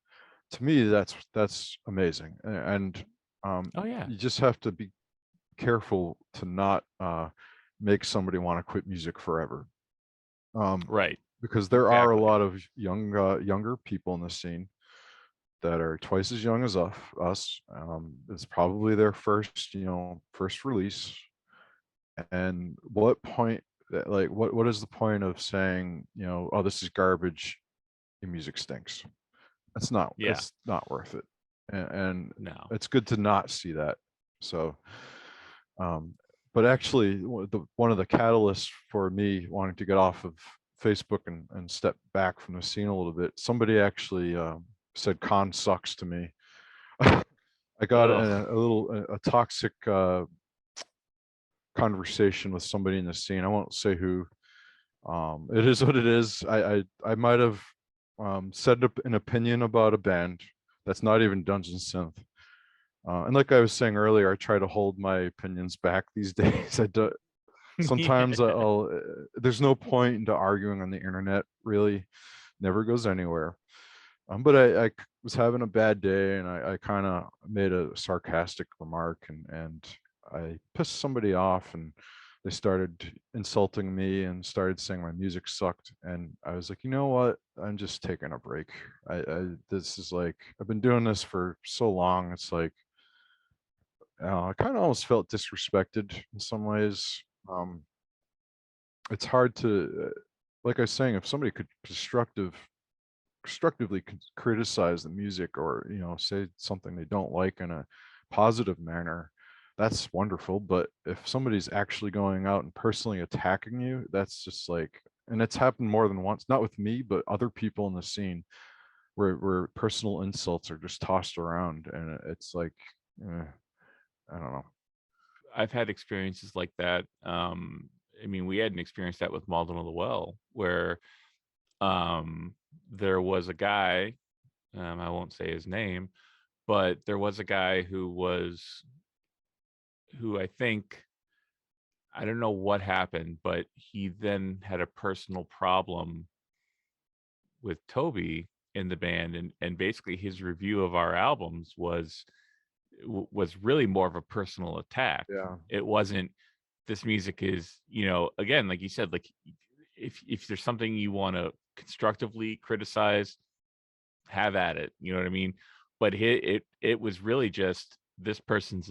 to me, that's amazing. And Oh yeah. you just have to be careful to not make somebody want to quit music forever. Right. Because there are a Exactly. lot of younger people in the scene that are twice as young as us. It's probably their first release. And what point that like what is the point of saying, oh, this is garbage, your music stinks? Yeah. It's not worth it. And No. it's good to not see that. So um but actually one of the catalysts for me wanting to get off of Facebook and step back from the scene a little bit, somebody actually said Khan sucks to me. I got Ugh. a toxic conversation with somebody in the scene. I won't say who. It is what it is. I might have said an opinion about a band that's not even Dungeon Synth. And like I was saying earlier, I try to hold my opinions back these days. I do. Sometimes Yeah. there's no point into arguing on the internet, really. Never goes anywhere. But I was having a bad day, and I kind of made a sarcastic remark, and I pissed somebody off, and they started insulting me and started saying my music sucked. And I was like, you know what? I'm just taking a break. This is like, I've been doing this for so long. It's like, I kind of almost felt disrespected in some ways. It's hard to, like I was saying, if somebody could constructively criticize the music, or say something they don't like in a positive manner, that's wonderful. But if somebody's actually going out and personally attacking you, that's just like, and it's happened more than once, not with me but other people in the scene, where personal insults are just tossed around, and it's like, I don't know. I've had experiences like that. I mean, we had an experience that with Malden of the Well, where there was a guy, I won't say his name, but there was a guy who I think, I don't know what happened, but he then had a personal problem with Toby in the band, and basically his review of our albums was really more of a personal attack. Yeah. It wasn't, this music is, again, like you said, like, if there's something you want to constructively criticize, have at it, you know what I mean? But it was really just this person's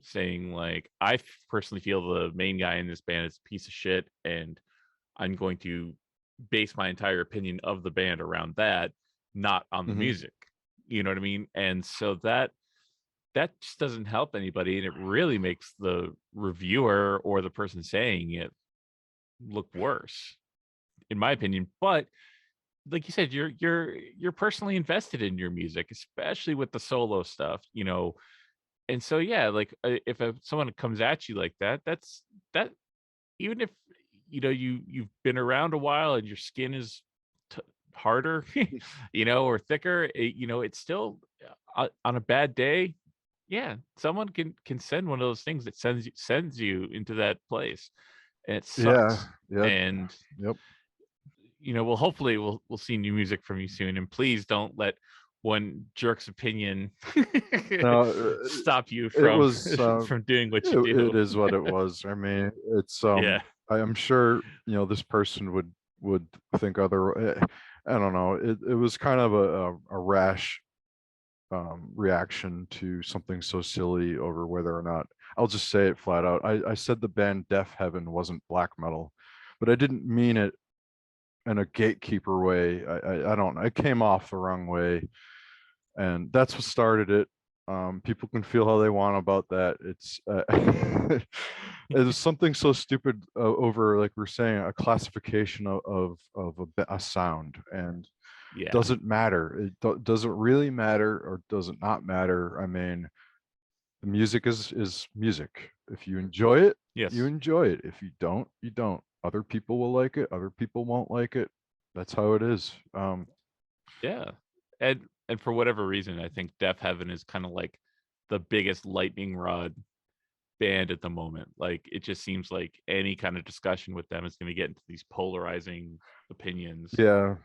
saying, like, I personally feel the main guy in this band is a piece of shit, and I'm going to base my entire opinion of the band around that, not on the music. You know what I mean? And so that just doesn't help anybody, and it really makes the reviewer or the person saying it look worse, in my opinion. But like you said, you're personally invested in your music, especially with the solo stuff, and so yeah, like, if someone comes at you like that, that even if you've been around a while and your skin is harder, or thicker, it's still, on a bad day, yeah, someone can send one of those things that sends you into that place, and it sucks. Yeah. And Yep. well, hopefully we'll see new music from you soon, and please don't let one jerk's opinion No, stop you it from was from doing what you do. it is what it was. I mean, it's Yeah. I am sure this person would think other. I don't know. It was kind of a rash reaction to something so silly, over whether or not, I'll just say it flat out. I said the band Death Heaven wasn't black metal, but I didn't mean it in a gatekeeper way. I don't know. It came off the wrong way, and that's what started it. People can feel how they want about that. It's it's something so stupid, over, like we're saying, a classification of a sound, and Yeah. doesn't matter. It doesn't really matter, or does it not matter. I mean, the music is music. If you enjoy it, Yes. you enjoy it. If you don't, you don't. Other people will like it. Other people won't like it. That's how it is. Yeah. And for whatever reason, I think Death Heaven is kind of like the biggest lightning rod band at the moment. Like, it just seems like any kind of discussion with them is going to get into these polarizing opinions. Yeah.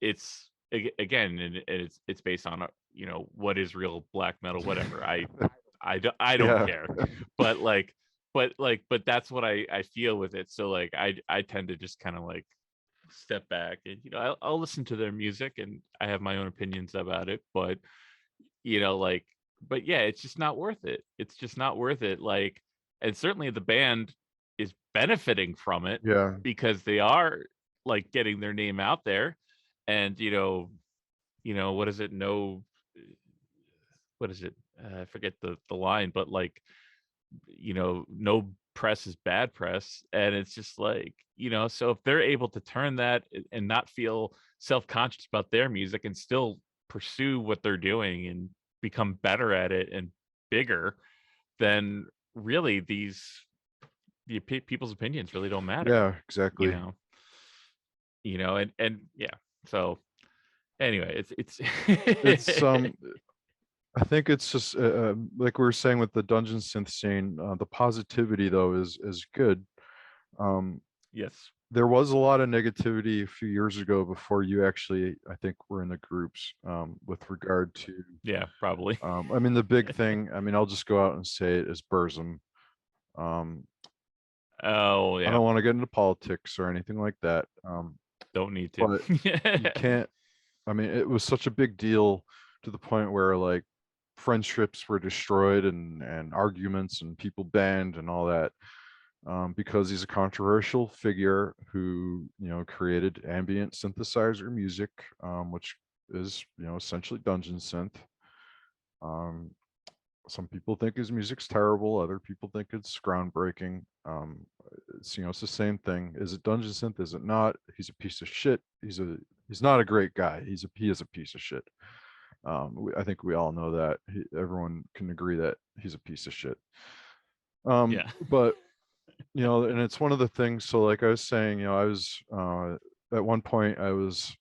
It's, again, and it's based on, what is real black metal, whatever. I don't Yeah. care. But that's what I feel with it. So, like, I tend to just kind of, like, step back, and I'll listen to their music, and I have my own opinions about it, but like, but yeah, it's just not worth it. It's just not worth it. Like, and certainly the band is benefiting from it, Yeah. because they are, like, getting their name out there, and what is it, no, what is it, I forget the line, but, like, no press is bad press, and it's just like, so if they're able to turn that, and not feel self-conscious about their music, and still pursue what they're doing, and become better at it and bigger, then really people's opinions really don't matter. Yeah, exactly. And yeah, so anyway, it's It's I think it's just, like we were saying with the dungeon synth scene, the positivity though is good. yes. there was a lot of negativity a few years ago before you actually, I think, were in the groups, with regard to, Yeah, probably. I mean, the big thing, I mean, I'll just go out and say it, is Burzum. Um, Oh I yeah, don't want to get into politics or anything like that. don't need to. But you can't, I mean, it was such a big deal to the point where like friendships were destroyed and arguments and people banned and all that, because he's a controversial figure who, you know, created ambient synthesizer music, which is, you know, essentially dungeon synth. Um, some people think his music's terrible. Other people think it's groundbreaking. It's, you know, it's the same thing. Is it dungeon synth? Is it not? He's a piece of shit. He's not a great guy. He is a piece of shit. I think we all know that. Everyone can agree that he's a piece of shit. Yeah. But you know, and it's one of the things. So, like I was saying, you know, I was at one point, I was,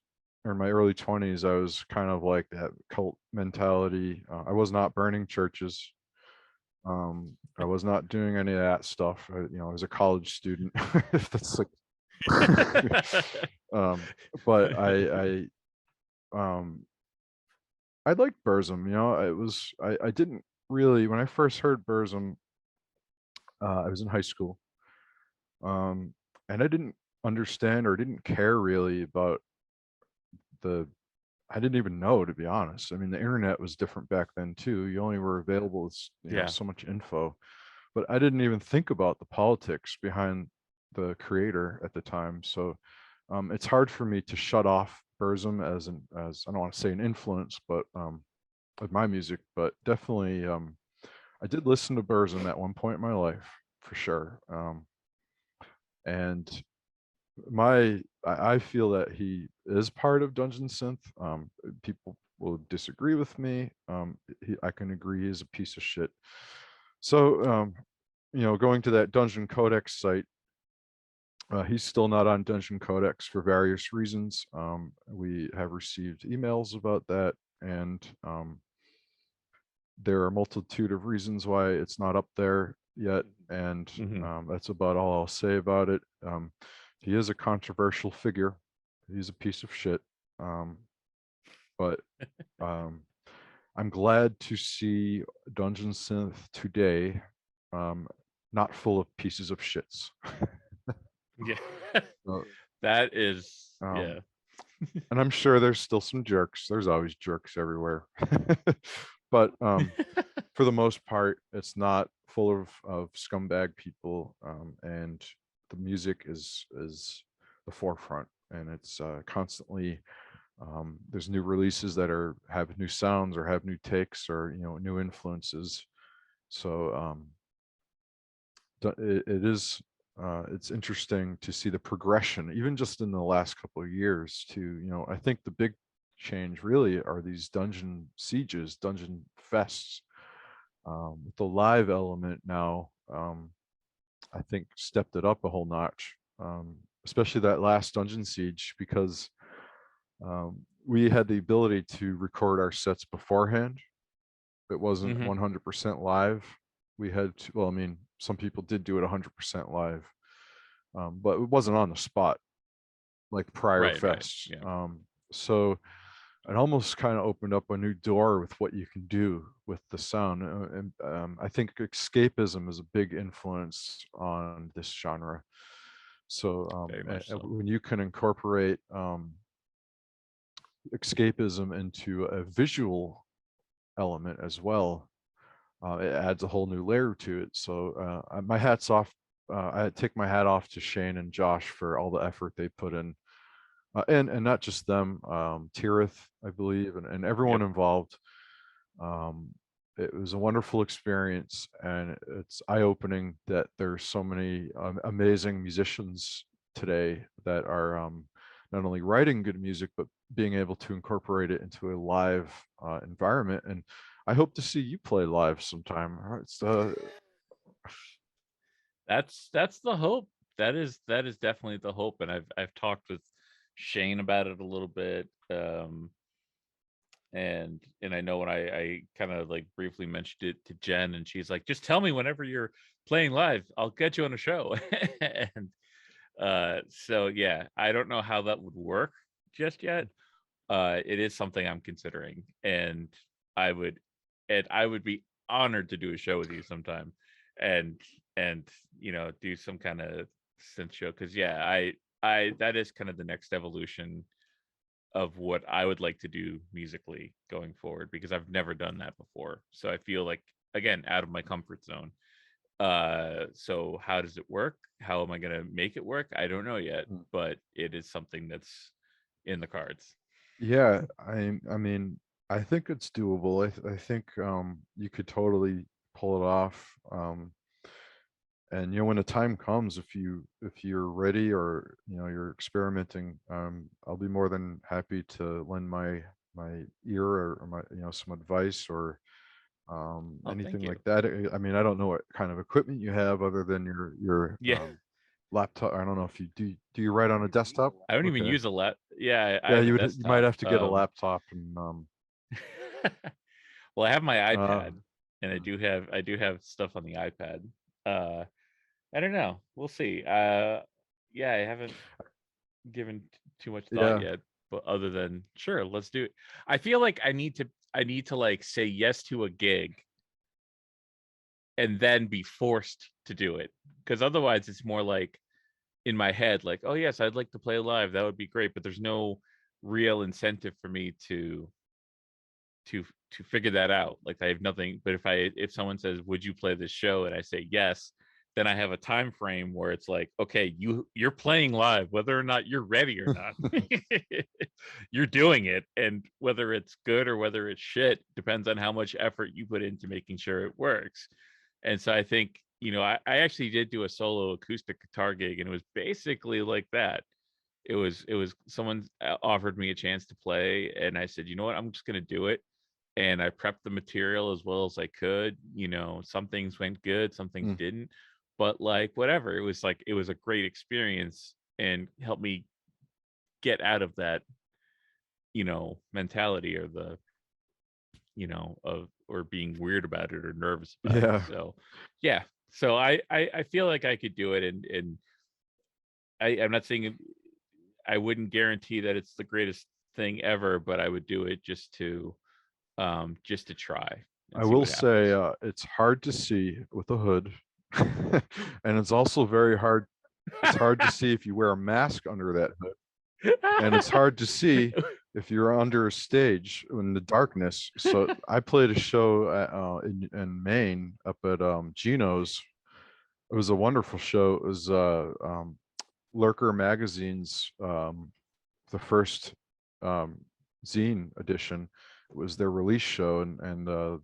or in my early 20s, I was kind of like that cult mentality. I was not burning churches. I was not doing any of that stuff. You know, I was a college student. If that's like, um, but um, I liked Burzum. You know, I didn't really, when I first heard Burzum, I was in high school, um, and I didn't understand or didn't care really about the. I didn't even know, to be honest. I mean, the internet was different back then too. You only were available with, you know, Yeah. so much info, but I didn't even think about the politics behind the creator at the time. So it's hard for me to shut off Burzum as I don't want to say an influence, but with my music, but definitely I did listen to Burzum at one point in my life for sure. And I feel that he is part of Dungeon Synth. People will disagree with me. I can agree he's a piece of shit. So you know, going to that Dungeon Codex site, he's still not on Dungeon Codex for various reasons. We have received emails about that, and there are a multitude of reasons why it's not up there yet, and that's about all I'll say about it. He is a controversial figure. He's a piece of shit. But I'm glad to see Dungeon Synth today, not full of pieces of shits. Yeah. So, That is, um, yeah. and I'm sure there's still some jerks. There's always jerks everywhere. But for the most part, it's not full of scumbag people, and the music is the forefront, and it's constantly, there's new releases that have new sounds or have new takes or, you know, new influences. So it is, it's interesting to see the progression, even just in the last couple of years. To, you know, I think the big change really are these dungeon sieges, dungeon fests, with the live element now. I think stepped it up a whole notch, especially that last dungeon siege, because we had the ability to record our sets beforehand. It wasn't 100% live. We had to, well, I mean, some people did do it 100% live, but it wasn't on the spot like prior Right. fests. Yeah. So it almost kind of opened up a new door with what you can do with the sound. And I think escapism is a big influence on this genre. So Very much so. when you can incorporate escapism into a visual element as well, it adds a whole new layer to it. So my hat's off. I take my hat off to Shane and Josh for all the effort they put in, and not just them, Tirith, I believe, and everyone Yep. involved. It was a wonderful experience, and it's eye-opening that there's so many amazing musicians today that are not only writing good music but being able to incorporate it into a live environment. And I hope to see you play live sometime. It's That's the hope. That is definitely the hope. And I've talked with Shane about it a little bit. And I know when I kind of like briefly mentioned it to Jen, and she's like, just tell me whenever you're playing live, I'll get you on a show. And So yeah, I don't know how that would work just yet. It is something I'm considering, and I would be honored to do a show with you sometime, and do some kind of synth show, because yeah, I that is kind of the next evolution of what I would like to do musically going forward, because I've never done that before. So I feel like, again, out of my comfort zone. So how does it work? How am I going to make it work? I don't know yet, Mm. but it is something that's in the cards. Yeah, I mean, I think it's doable. I think you could totally pull it off. And when the time comes, if you're ready, or you're experimenting, I'll be more than happy to lend my ear, or my some advice, or Oh, thank anything you. like that. I mean, I don't know what kind of equipment you have other than your Yeah. laptop. I don't know if you do you write on a desktop? I don't even Okay. use a lap. Yeah, I Yeah, have a you might desktop. have to get a laptop, and Well, I have my uh iPad, and I do have stuff on the iPad. Uh, I don't know. We'll see. Yeah, I haven't given too much thought yeah. yet, but other than sure, let's do it. I feel like I need to like say yes to a gig and then be forced to do it, because otherwise it's more like in my head, like, oh yes, I'd like to play live, that would be great, but there's no real incentive for me to figure that out. Like, I have nothing. But if someone says, would you play this show, and I say yes, then I have a time frame where it's like, okay, you're playing live whether or not you're ready or not. You're doing it, and whether it's good or whether it's shit depends on how much effort you put into making sure it works. And so I think, I actually did do a solo acoustic guitar gig, and it was basically like that. It was someone offered me a chance to play, and I said, you know what, I'm just going to do it. And I prepped the material as well as I could. Some things went good, some things Mm. didn't, but like whatever, it was a great experience and helped me get out of that, mentality, or the, of, or being weird about it or nervous about it. Yeah. So yeah. So I feel like I could do it, and I'm not saying I wouldn't guarantee that it's the greatest thing ever, but I would do it just to try and I see will what say, happens. it's hard to see with a hood, and it's also very hard. It's hard to see if you wear a mask under that hood, and it's hard to see if you're under a stage in the darkness. So I played a show in Maine, up at Gino's. It was a wonderful show. It was Lurker Magazine's the first um, zine edition. It was their release show, and the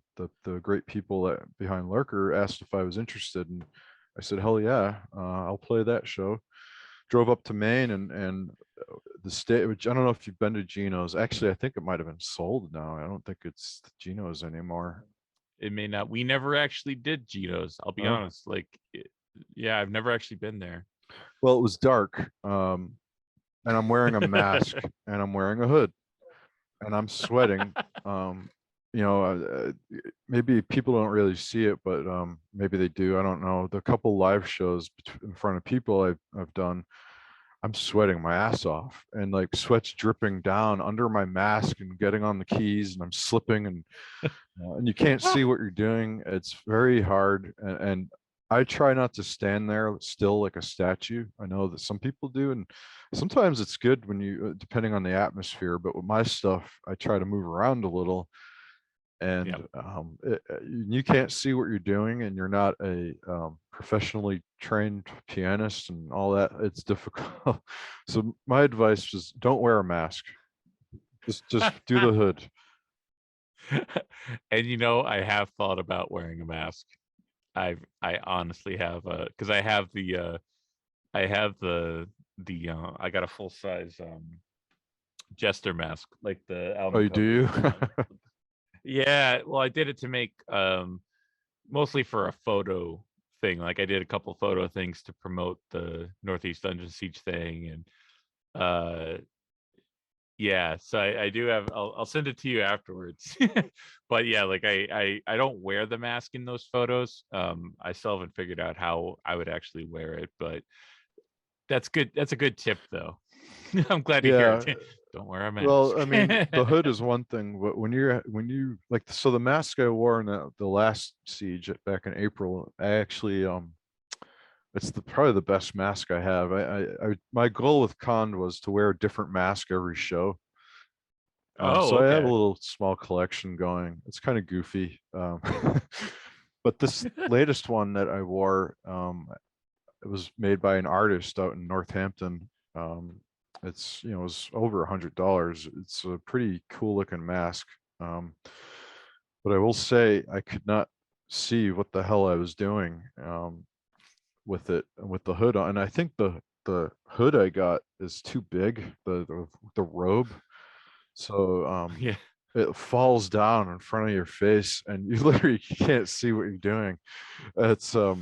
great people behind Lurker asked if I was interested, and I said, hell yeah, I'll play that show. Drove up to Maine, and the state, which I don't know if you've been to Gino's. Actually, I think it might have been sold now. I don't think it's Gino's anymore. It may not. We never actually did Geno's. I'll be Oh, honest. Like, yeah, I've never actually been there. well, it was dark, and I'm wearing a mask, and I'm wearing a hood, and I'm sweating. Um, maybe people don't really see it, but maybe they do. I don't know. The couple live shows in front of people I've done, I'm sweating my ass off, and like sweat's dripping down under my mask and getting on the keys, and I'm slipping, and you can't see what you're doing. It's very hard, and I try not to stand there still like a statue. I know that some people do, and sometimes it's good when you, depending on the atmosphere. But with my stuff, I try to move around a little, Yeah. and you can't see what you're doing, and you're not a professionally trained pianist and all that. It's difficult. So my advice is, don't wear a mask. Just do the hood. And I have thought about wearing a mask. I honestly have, because I have the I got a full size jester mask, like the Oh, album you do cover you? is on. Yeah, well, I did it to make mostly for a photo thing. Like, I did a couple photo things to promote the Northeast Dungeon Siege thing, and yeah, so I do have. I'll send it to you afterwards. But yeah, like I don't wear the mask in those photos. I still haven't figured out how I would actually wear it, but That's good. That's a good tip, though. I'm glad to hear Yeah. it. Don't wear a mask. Well, I mean, the hood is one thing, but when you like, so the mask I wore in the last siege back in April, I actually it's probably the best mask I have. My goal with con was to wear a different mask every show. Oh, So I have a okay. little small collection going. It's kind of goofy. But this latest one that I wore, it was made by an artist out in Northampton. It's, it was over $100. It's a pretty cool looking mask. But I will say I could not see what the hell I was doing with it, with the hood on. And I think the hood I got is too big, the robe. So Yeah. it falls down in front of your face and you literally can't see what you're doing. It's it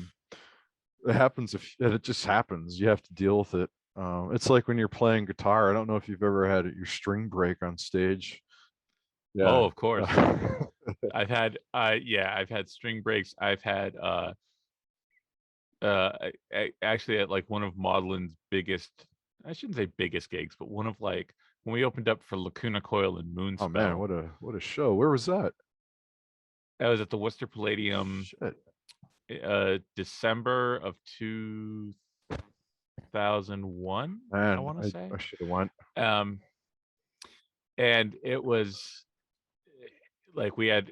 happens and it just happens. You have to deal with it. It's like when you're playing guitar. I don't know if you've ever had your string break on stage. Oh, Yeah. of course. I've had I've had string breaks. I've had actually at like one of Maudlin's biggest, I shouldn't say biggest gigs, but one of like when we opened up for Lacuna Coil and Oh man, Moonspell. what a show. Where was that? I was at the Worcester Palladium, Shit. December of 2001, I Man, want to say. I should have went. Um, and it was like we had,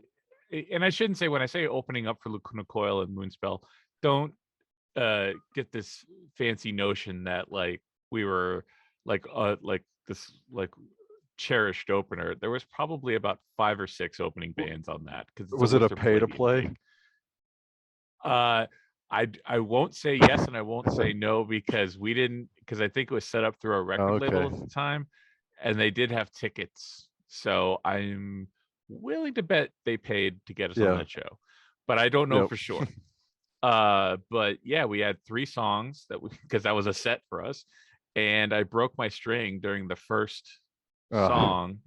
and I shouldn't say, when I say opening up for Lacuna Coil and Moonspell, don't get this fancy notion that like we were like this like cherished opener. There was probably about 5 or 6 opening bands on that because it's a Was it a Worcester pay to Palladium play? gig. I won't say yes and I won't say no because we didn't, because I think it was set up through a record label Okay. at the time, and they did have tickets. So I'm willing to bet they paid to get us on Yeah. that show, but I don't know Yep. for sure. But yeah, we had 3 songs because that was a set for us, and I broke my string during the first song,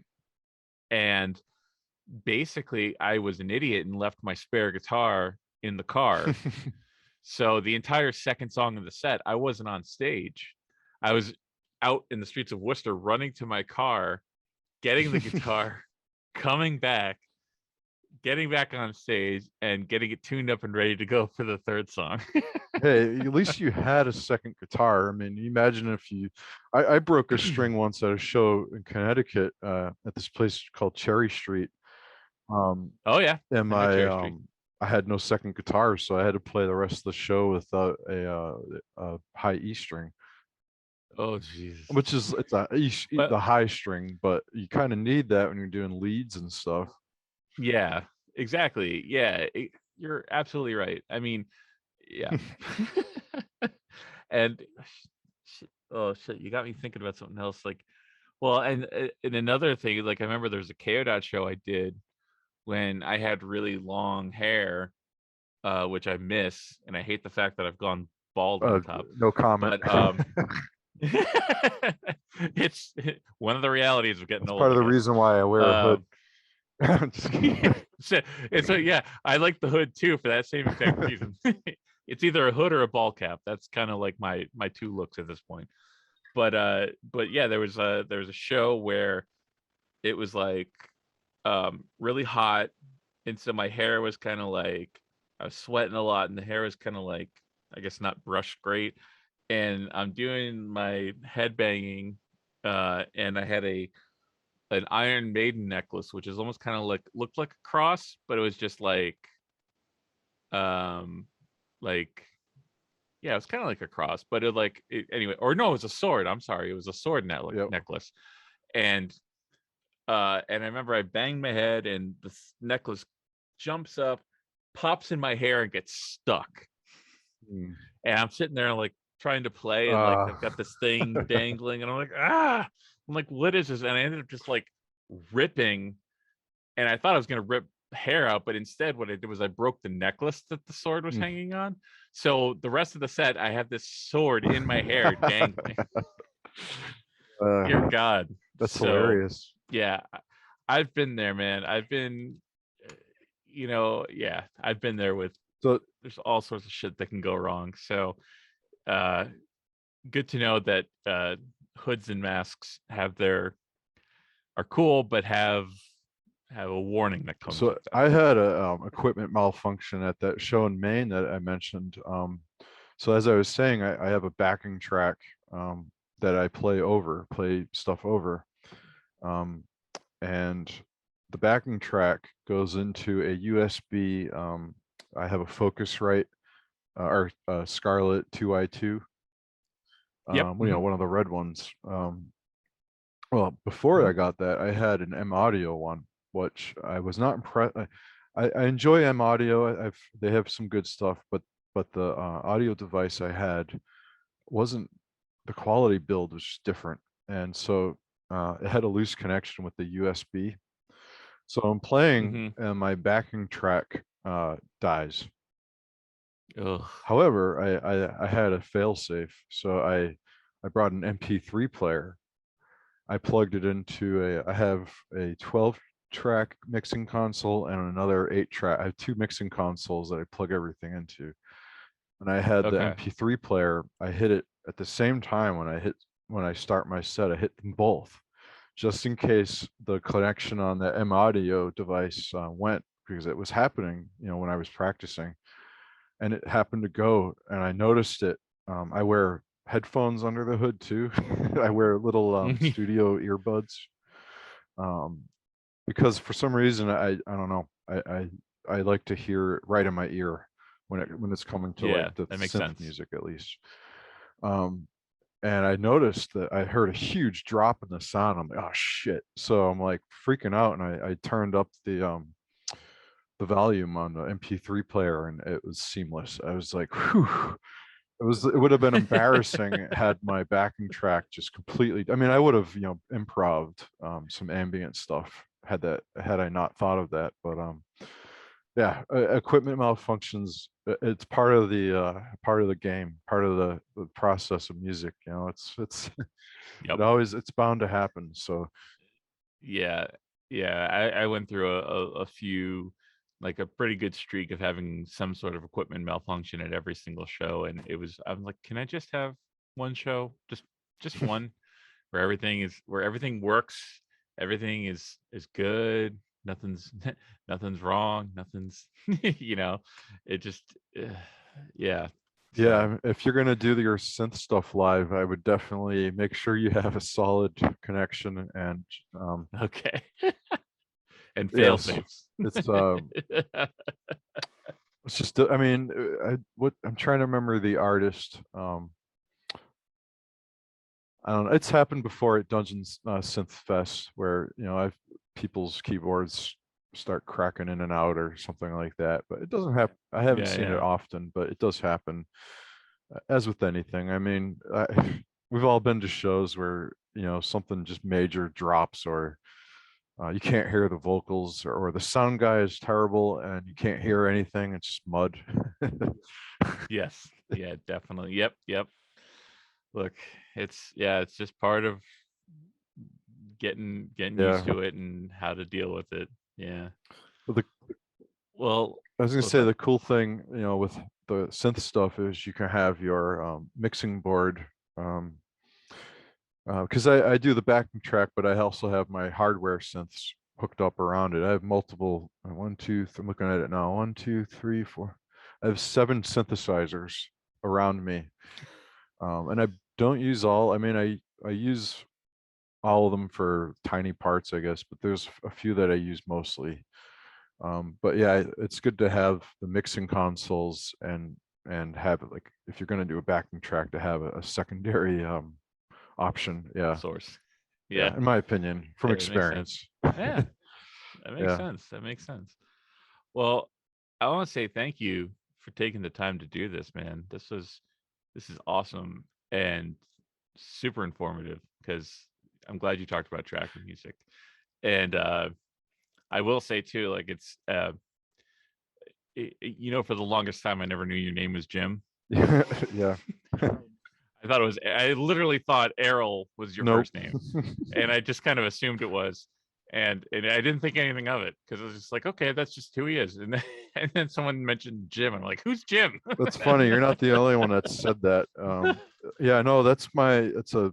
and basically I was an idiot and left my spare guitar in the car. So the entire second song of the set, I wasn't on stage. I was out in the streets of Worcester running to my car, getting the guitar, coming back, getting back on stage, and getting it tuned up and ready to go for the third song. Hey, at least you had a second guitar. I mean, imagine if I broke a string once at a show in Connecticut at this place called Cherry Street. Oh yeah, And I know Cherry Street. I had no second guitar, so I had to play the rest of the show without a high E string, Oh Jesus. which is it's But the high string, but you kind of need that when you're doing leads and stuff. yeah, exactly. Yeah, you're absolutely right. I mean, yeah. And oh shit, you got me thinking about something else. Like, well, and another thing, like I remember there's a KO show I did when I had really long hair, which I miss, and I hate the fact that I've gone bald on top. No comment. But it's one of the realities of getting That's old. part of I the guess. reason why I wear a hood. Just kidding. So yeah, I like the hood too for that same exact reason. It's either a hood or a ball cap. That's kind of like my 2 looks at this point. But yeah, there was a show where it was like really hot, and so my hair was kind of like, I was sweating a lot, and the hair was kind of like, I guess not brushed great, and I'm doing my head banging, and I had an Iron Maiden necklace, which is almost kind of like, looked like a cross, but it was just like like, yeah, it was kind of like a cross, but anyway, or no, it was a sword. I'm sorry, it was a sword Yep. necklace, and I remember I banged my head, and the necklace jumps up, pops in my hair, and gets stuck. Mm. And I'm sitting there like trying to play, and like I've got this thing dangling, and I'm like, I'm like, what is this? And I ended up just like ripping, and I thought I was gonna rip hair out, but instead what I did was I broke the necklace that the sword was hanging on. So the rest of the set, I have this sword in my hair dangling. Dear God, that's hilarious. Yeah, I've been there, man. I've been, yeah, I've been there with. So There's all sorts of shit that can go wrong. So, good to know that hoods and masks are cool, but have a warning that comes So with them. I had a equipment malfunction at that show in Maine that I mentioned. So as I was saying, I have a backing track that I play stuff over. And the backing track goes into a USB. I have a Focusrite or Scarlett 2i2. Yep. One of the red ones. Well, before I got that, I had an M Audio one, which I was not impressed. I enjoy M Audio. They have some good stuff, but the audio device I had wasn't, the quality build was just different, and so it had a loose connection with the USB. So I'm playing, and my backing track dies. Ugh. However, I had a failsafe, so I brought an MP3 player. I plugged it into I have a 12 track mixing console and another 8 track. I have 2 mixing consoles that I plug everything into. And I had the Okay. MP3 player. I hit it at the same time when I start my set. I hit them both, just in case the connection on the M Audio device went, because it was happening, when I was practicing, and it happened to go, and I noticed it. I wear headphones under the hood too. I wear little studio earbuds, because for some reason I don't know, I like to hear it right in my ear when it's coming to like the that makes synth sense. music at least. And I noticed that I heard a huge drop in the sound. I'm like, oh shit. So I'm like freaking out, and I turned up the volume on the MP3 player, and it was seamless. I was like, whew. It would have been embarrassing had my backing track just completely, I mean, I would have, improved some ambient stuff had I not thought of that. But yeah, equipment malfunctions, it's part of the game, part of the process of music. It's Yep. it's bound to happen. So Yeah. I went through a few, like a pretty good streak of having some sort of equipment malfunction at every single show, and I'm like, can I just have one show, just one, where everything works, everything is good, nothing's nothing's wrong, nothing's it just yeah. So yeah, if you're gonna do your synth stuff live, I would definitely make sure you have a solid connection, and okay. And fail yes, safes. it's just, I mean, I'm trying to remember the artist. I don't know. It's happened before at Dungeons Synth Fest, where people's keyboards start cracking in and out or something like that. But it doesn't happen. I haven't seen it often, but it does happen. As with anything, I mean, we've all been to shows where something just major drops, or you can't hear the vocals, or the sound guy is terrible and you can't hear anything. It's just mud. Yes. Yeah, definitely. Yep. Look, it's just part of getting Yeah. used to it and how to deal with it. Yeah. Well, I was gonna say the cool thing, with the synth stuff is you can have your mixing board, because I do the backing track, but I also have my hardware synths hooked up around it. I have multiple, I'm looking at it now, 1, 2, 3, 4. I have 7 synthesizers around me, and I don't use all. I mean, I use all of them for tiny parts, I guess, but there's a few that I use mostly. But yeah, it's good to have the mixing consoles, and have it, like, if you're going to do a backing track, to have a secondary option. Yeah. Source. Yeah, in my opinion, from experience. Yeah, that makes sense. Well, I want to say thank you for taking the time to do this, man. This is awesome and super informative, because I'm glad you talked about tracking music. And I will say too, like, it's for the longest time I never knew your name was Jim. Yeah. I literally thought Errol was your first name, and I just kind of assumed it was. and I didn't think anything of it because I was just like, okay, that's just who he is. And then someone mentioned Jim. I'm like, who's Jim? That's funny. You're not the only one that said that. Yeah, no, it's a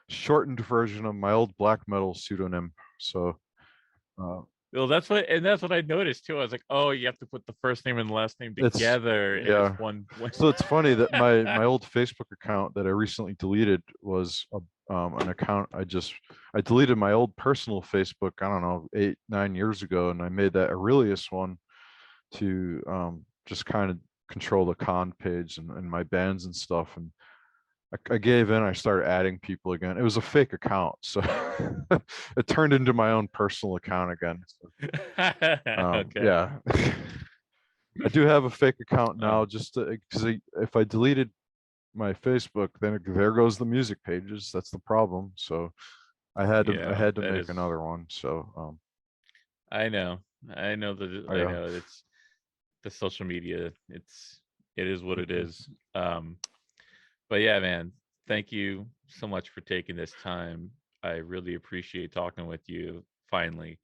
shortened version of my old black metal pseudonym. So, Well, that's what I noticed too. I was like, oh, you have to put the first name and the last name it's together, and it's yeah. one. So it's funny that my old Facebook account that I recently deleted was an account I deleted my old personal Facebook, I don't know, 8-9 years ago, and I made that Arillius one to just kind of control the con page and my bands and stuff. And I gave in. I started adding people again. It was a fake account, so it turned into my own personal account again. So, Okay. yeah. I do have a fake account now, Oh. just because if I deleted my Facebook, then there goes the music pages. That's the problem. So I had Yeah, to that make is. another one. So I know. I know yeah. it's the social media. It is what it is. But yeah, man, thank you so much for taking this time. I really appreciate talking with you finally.